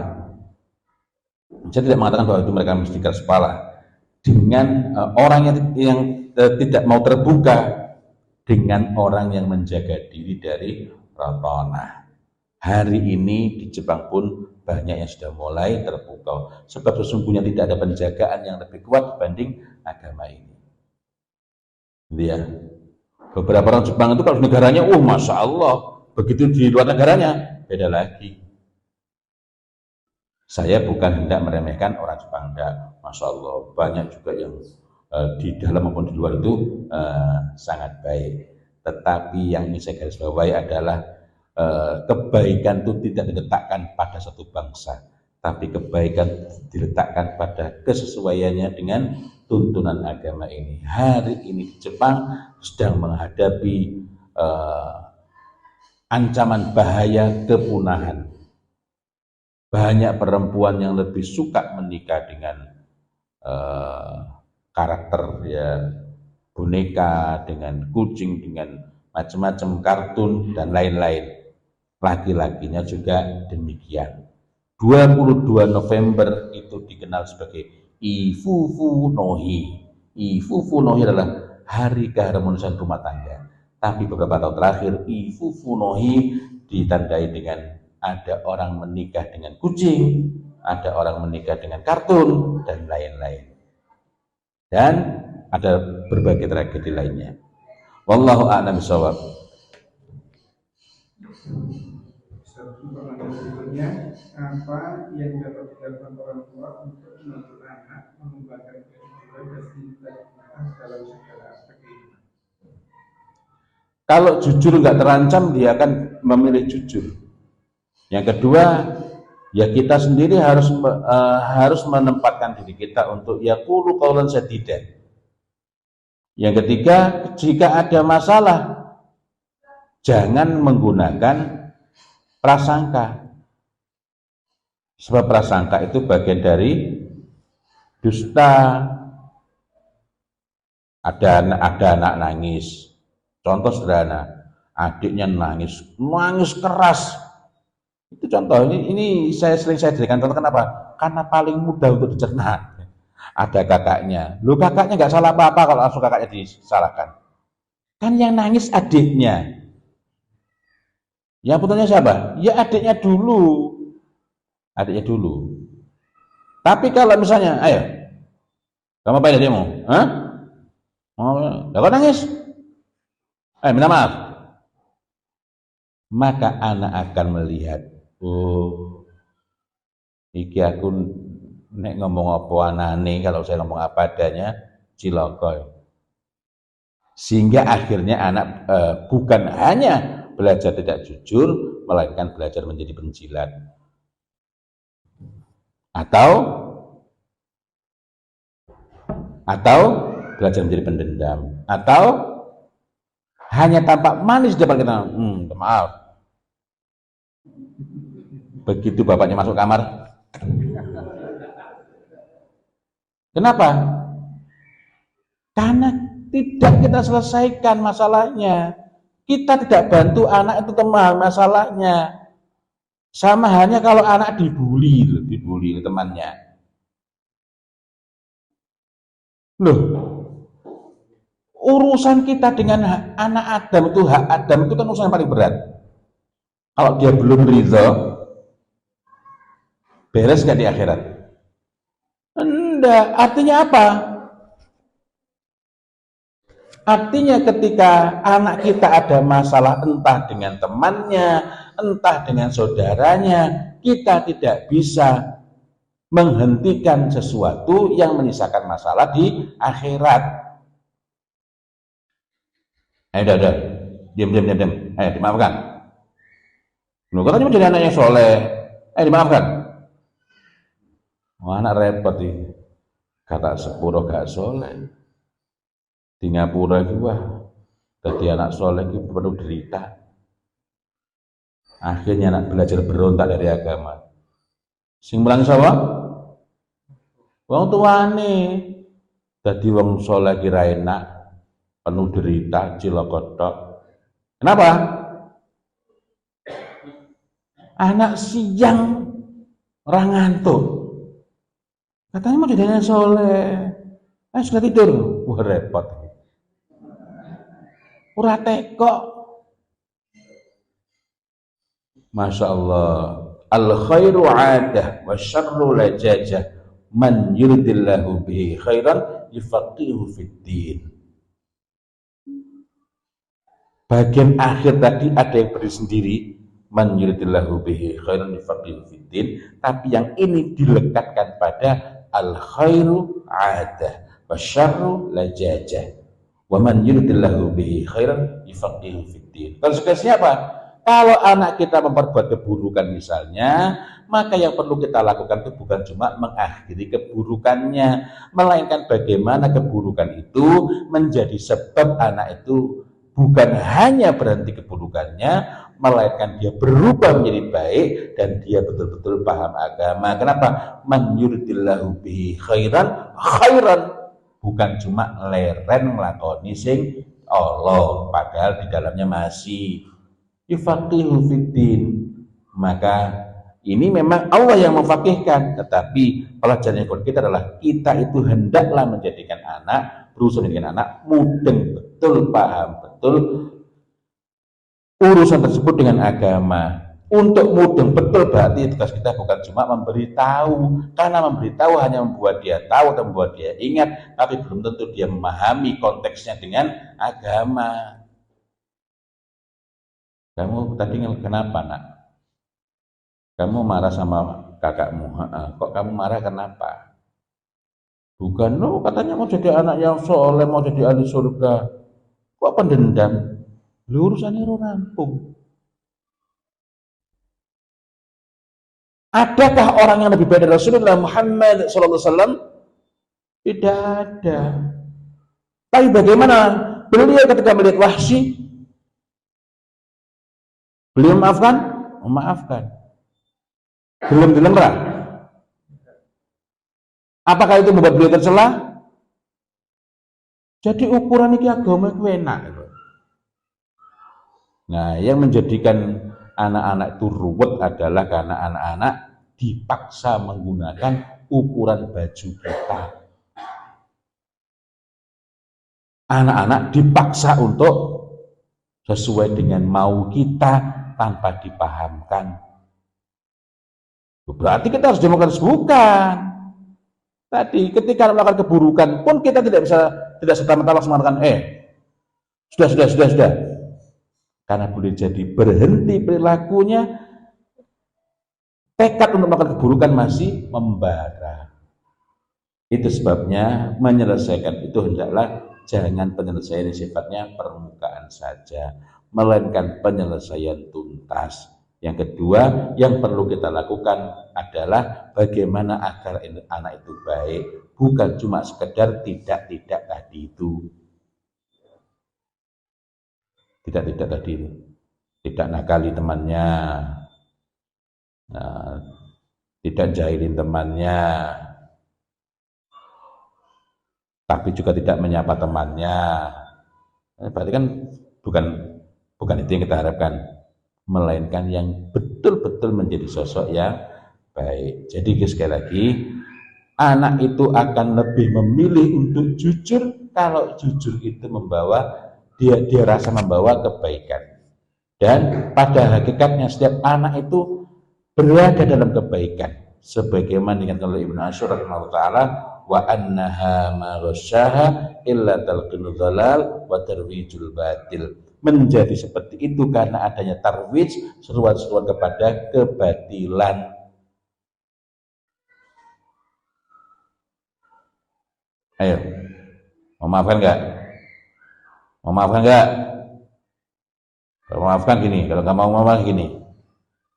Saya tidak mengatakan bahwa itu mereka mesti keras kepala. Dengan orang yang tidak mau terbuka, dengan orang yang menjaga diri dari rotona. Hari ini di Jepang pun banyak yang sudah mulai terpukau, sebab sesungguhnya tidak ada penjagaan yang lebih kuat dibanding agama ini. Gitu ya. Beberapa orang Jepang itu kalau negaranya, masya Allah, begitu di luar negaranya beda lagi. Saya bukan hendak meremehkan orang Jepang, enggak. Masya Allah, banyak juga yang di dalam maupun di luar itu sangat baik. Tetapi yang ingin saya garis bawahi adalah kebaikan itu tidak diletakkan pada satu bangsa, tapi kebaikan diletakkan pada kesesuaiannya dengan tuntunan agama ini. Hari ini Jepang sedang menghadapi ancaman bahaya kepunahan. Banyak perempuan yang lebih suka menikah dengan karakter ya boneka, dengan kucing, dengan macam-macam kartun dan lain-lain. Laki-lakinya juga demikian. 22 November itu dikenal sebagai Ifufu Nohi. Ifufu Nohi adalah hari keharmonisan rumah tangga. Tapi beberapa tahun terakhir Ifufu Nohi ditandai dengan ada orang menikah dengan kucing, ada orang menikah dengan kartun, dan lain-lain. Dan ada berbagai tragedi lainnya. Wallahu a'lam bishawab. Berikutnya, apa yang dapat dilakukan orang tua untuk menuntut anak mengembangkan kejujuran dan integritas dalam segala aspek kehidupan? Kalau jujur nggak terancam, dia akan memilih jujur. Yang kedua, ya kita sendiri harus menempatkan diri kita untuk yaqulu qaulan sadida. Yang ketiga, jika ada masalah, jangan menggunakan prasangka. Sebab prasangka itu bagian dari dusta. Ada anak nangis. Contoh sederhana, adiknya nangis keras. Itu contoh, ini saya jadikan contoh. Kenapa? Karena paling mudah untuk dicerna. Ada kakaknya, kakaknya nggak salah apa-apa kalau langsung kakaknya disalahkan. Kan yang nangis adiknya. Yang putusnya siapa? Ya adiknya dulu. Tapi kalau misalnya, ayo, kamu apa adikmu? Hah? Kau nangis? Minta maaf. Maka anak akan melihat, iki aku nek ngomong apa anane, kalau saya ngomong apa adanya cilaka. Sehingga akhirnya anak bukan hanya belajar tidak jujur, melainkan belajar menjadi penjilat, atau belajar menjadi pendendam, atau hanya tampak manis depan kita. Maaf. Begitu bapaknya masuk kamar, kenapa? Karena tidak kita selesaikan masalahnya. Kita tidak bantu anak itu memahami masalahnya. Sama halnya kalau anak dibully temannya. Loh, urusan kita dengan anak Adam itu, hak Adam itu kan urusan yang paling berat. Kalau dia belum ridho, beres nggak di akhirat? Enggak. Artinya apa? Artinya ketika anak kita ada masalah entah dengan temannya, entah dengan saudaranya, kita tidak bisa menghentikan sesuatu yang menyisakan masalah di akhirat. Ayo udah, diam. Ayo dimaafkan. Loh, katanya menjadi anak yang soleh. Ayo dimaafkan. Wah, anak repot ini. Kata sepuro gak soleh. Di Ngapura itu wah, jadi anak soleh itu penuh derita. Akhirnya anak belajar berontak dari agama. Sing mulang sapa? Wong tuane. Dadi wong soleh kira enak, penuh derita, cilokotok. Kenapa? Anak siang orang ngantuk. Katanya mau jadi anak soleh. Sudah tidur. Wah repot. Ora tekok. Masya Allah. Al khairu adah wa syarru lajajah. Man yuridillahu bihi khairan yufaqihu fid din. Bagian akhir tadi ada yang berdiri sendiri. Man yuridillahu bihi khairan yufaqihu fid din. Tapi yang ini dilekatkan pada al khairu adah wa syarru lajajah. Wa man yuridillahu bihi khairan yufaqihu fid din. Konsekuensinya apa? Kalau anak kita memperbuat keburukan misalnya, maka yang perlu kita lakukan itu bukan cuma mengakhiri keburukannya, melainkan bagaimana keburukan itu menjadi sebab anak itu bukan hanya berhenti keburukannya, melainkan dia berubah menjadi baik dan dia betul-betul paham agama. Kenapa? Man yuridillahu bihi khairan, bukan cuma leren nglakoni sing Allah, padahal di dalamnya masih yufaqihu fiddin. Maka ini memang Allah yang memfaqihkan, tetapi pelajaran yang kita adalah kita itu hendaklah menjadikan anak, berusaha dengan anak mudeng betul, paham betul urusan tersebut dengan agama. Untuk mudeng betul berarti tugas kita bukan cuma memberitahu, karena memberitahu hanya membuat dia tahu dan membuat dia ingat, tapi belum tentu dia memahami konteksnya dengan agama. Kamu tadi kenapa nak? Kamu marah sama kakakmu? Kok kamu marah kenapa? Bukan, lo katanya mau jadi anak yang soleh, mau jadi ahli surga. Kok pendendam? Lu urusannya rampung. Adakah orang yang lebih baik dari Rasulullah Muhammad SAW? Tidak ada. Tapi bagaimana beliau ketika melihat Wahsy? Beliau memaafkan? Memaafkan. Belum dilemrah. Apakah itu membuat beliau tercela? Jadi ukuran ini agama itu enak. Nah, yang menjadikan anak-anak itu ruwet adalah karena anak-anak dipaksa menggunakan ukuran baju kita. Anak-anak dipaksa untuk sesuai dengan mau kita tanpa dipahamkan. Berarti kita harus demokratis? Bukan. Tadi ketika melakukan keburukan pun kita tidak serta-merta langsung mengatakan sudah. Karena boleh jadi berhenti perilakunya, tekad untuk melakukan keburukan masih membara. Itu sebabnya menyelesaikan itu hendaklah jangan penyelesaian sifatnya permukaan saja, melainkan penyelesaian tuntas. Yang kedua yang perlu kita lakukan adalah bagaimana agar anak itu baik, bukan cuma sekedar tidak tadi itu. Tidak tadi itu. Tidak nakali temannya, nah, tidak jahilin temannya, tapi juga tidak menyapa temannya. Berarti kan bukan itu yang kita harapkan, melainkan yang betul-betul menjadi sosok yang baik. Jadi sekali lagi, anak itu akan lebih memilih untuk jujur kalau jujur itu dia rasa membawa kebaikan. Dan pada hakikatnya setiap anak itu berada dalam kebaikan. Sebagaimana dikatakan oleh Ibnu Asyur rahimahullah taala, wa annaha ma ghasyaha illa talqinu dhalal wa tarwijul batil. Menjadi seperti itu karena adanya tarwij, seruan-seruan kepada kebatilan. Ayo, memaafkan enggak? Memaafkan enggak? Kalau memaafkan gini, kalau nggak mau memaafkan gini,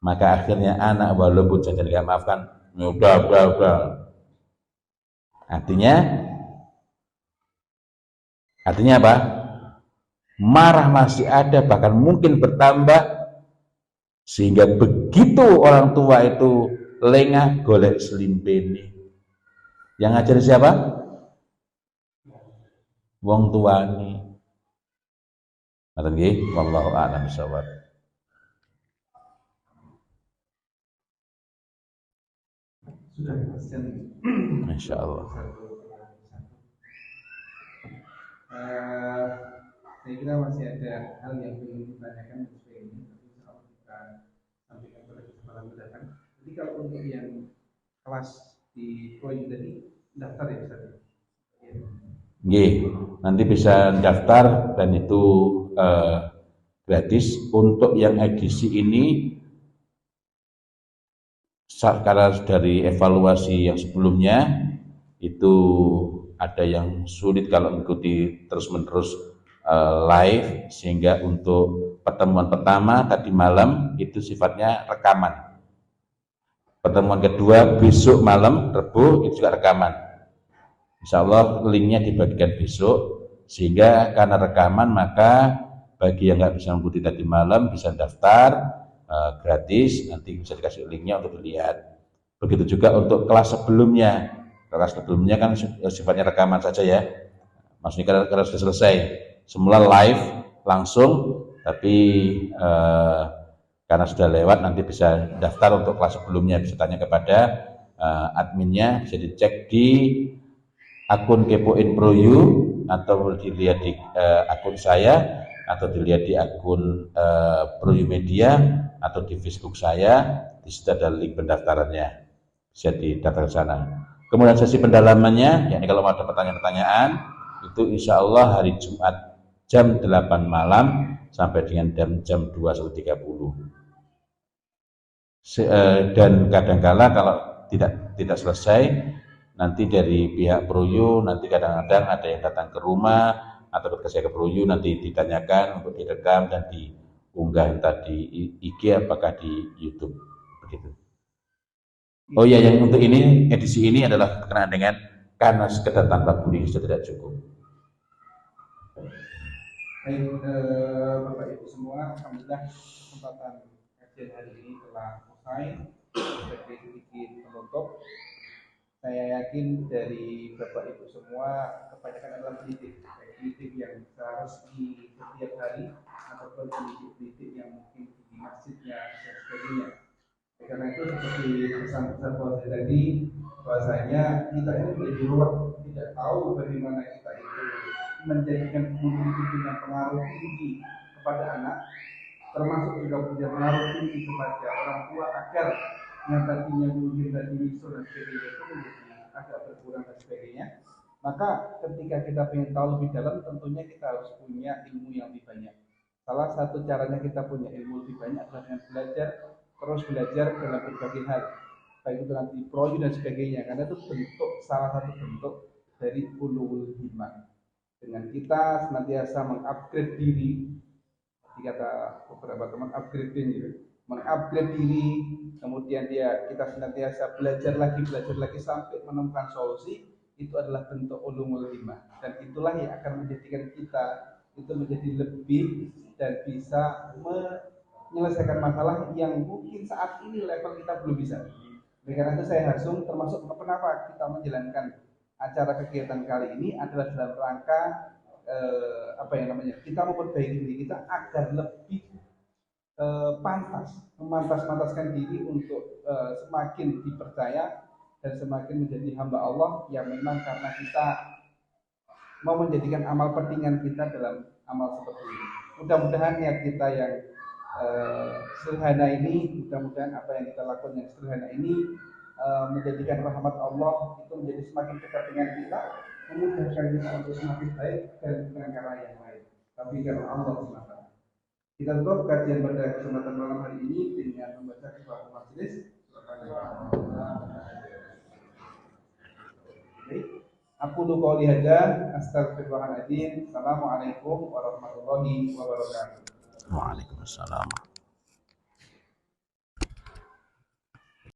maka akhirnya anak walaupun saja nggak maafkan, ya udah. Artinya apa? Marah masih ada, bahkan mungkin bertambah, sehingga begitu orang tua itu lengah golek selimpeni. Yang ngajarin siapa? Wong tuane. Ngoten nggih, wallahu a'lam bishawab. Sudah kepastian. Masya Allah. Saya kira masih ada hal yang ingin ditanyakan seperti ini, tapi kalau kita sampaikan pada kesempatan mendatang. Jadi kalau untuk yang kelas di Proyek tadi daftar ya Ustaz? Ya. Nggih, nanti bisa daftar dan itu gratis. Untuk yang edisi ini karena dari evaluasi yang sebelumnya itu ada yang sulit kalau mengikuti terus-menerus live, sehingga untuk pertemuan pertama tadi malam itu sifatnya rekaman. Pertemuan kedua besok malam Rebu itu juga rekaman. Insya Allah linknya dibagikan besok, sehingga karena rekaman maka bagi yang nggak bisa mengikuti tadi malam bisa daftar gratis, nanti bisa dikasih linknya untuk dilihat. Begitu juga untuk kelas sebelumnya. Kelas sebelumnya kan sifatnya rekaman saja ya, maksudnya karena sudah selesai semula live langsung, tapi karena sudah lewat nanti bisa daftar untuk kelas sebelumnya, bisa tanya kepada adminnya, bisa dicek di akun Kepoin Pro You atau dilihat di akun saya atau dilihat di akun Pro You Media atau di Facebook saya. Di situ ada link pendaftarannya, bisa didaftar ke sana. Kemudian sesi pendalamannya, yakni kalau ada pertanyaan-pertanyaan itu insya Allah hari Jumat jam 8 malam sampai dengan jam 21.30. Dan kadangkala kalau tidak selesai, nanti dari pihak Proyu nanti kadang-kadang ada yang datang ke rumah atau ketika saya ke Proyu nanti ditanyakan untuk direkam dan diunggah entah di IG apakah di YouTube begitu. Oh ya, yang untuk ini edisi ini adalah berkenaan dengan karena sekedar tanpa budi sudah tidak cukup. Baik, Bapak Ibu semua, alhamdulillah kesempatan kajian hari ini telah usai. Sebagai sedikit penutup, saya yakin dari Bapak Ibu semua kebanyakan adalah pendidik yang seharusnya setiap hari ataupun pendidik yang mungkin di masjidnya dan sebagainya. Karena itu seperti pesan-pesan bahwa tadi, bahwasanya kita ini menjadi ruwet, tidak tahu bagaimana kita itu menjadikan guru itu punya pengaruh tinggi kepada anak, termasuk juga punya pengaruh tinggi kepada orang tua, agar yang tadinya mungkin tadi misal dan sebagainya itu menjadi agak berkurang dan sebagainya. Maka ketika kita ingin tahu lebih dalam, tentunya kita harus punya ilmu yang lebih banyak. Salah satu caranya kita punya ilmu lebih banyak adalah dengan terus belajar dalam berbagai hal, baik itu nanti proyek dan sebagainya, karena itu salah satu bentuk dari ulul himmah. Dengan kita senantiasa mengupgrade diri, kata beberapa teman upgrading gitu, mengupgrade diri, kemudian kita senantiasa belajar lagi sampai menemukan solusi, itu adalah bentuk ulumul himmah, dan itulah yang akan menjadikan kita itu menjadi lebih dan bisa menyelesaikan masalah yang mungkin saat ini level kita belum bisa. Karena itu saya Hasung termasuk kenapa kita menjalankan acara kegiatan kali ini adalah dalam rangka kita memperbaiki diri kita agar lebih memantas-mantaskan diri untuk semakin dipercaya dan semakin menjadi hamba Allah yang memang karena kita mau menjadikan amal pentingan kita dalam amal seperti ini. Mudah-mudahan niat kita yang sederhana ini, mudah-mudahan apa yang kita lakukan yang sederhana ini menjadikan rahmat Allah itu menjadi semakin dekat dengan kita, memudahkan kita untuk semakin baik dan bukan karena yang lain, tapi karena Allah semata. Kita tutup kajian pada kesempatan malam hari ini dengan membaca kifaratul majelis. Aku qouli hadza, astaghfirullahaladzim. Assalamualaikum warahmatullahi wabarakatuh. Waalaikumsalam.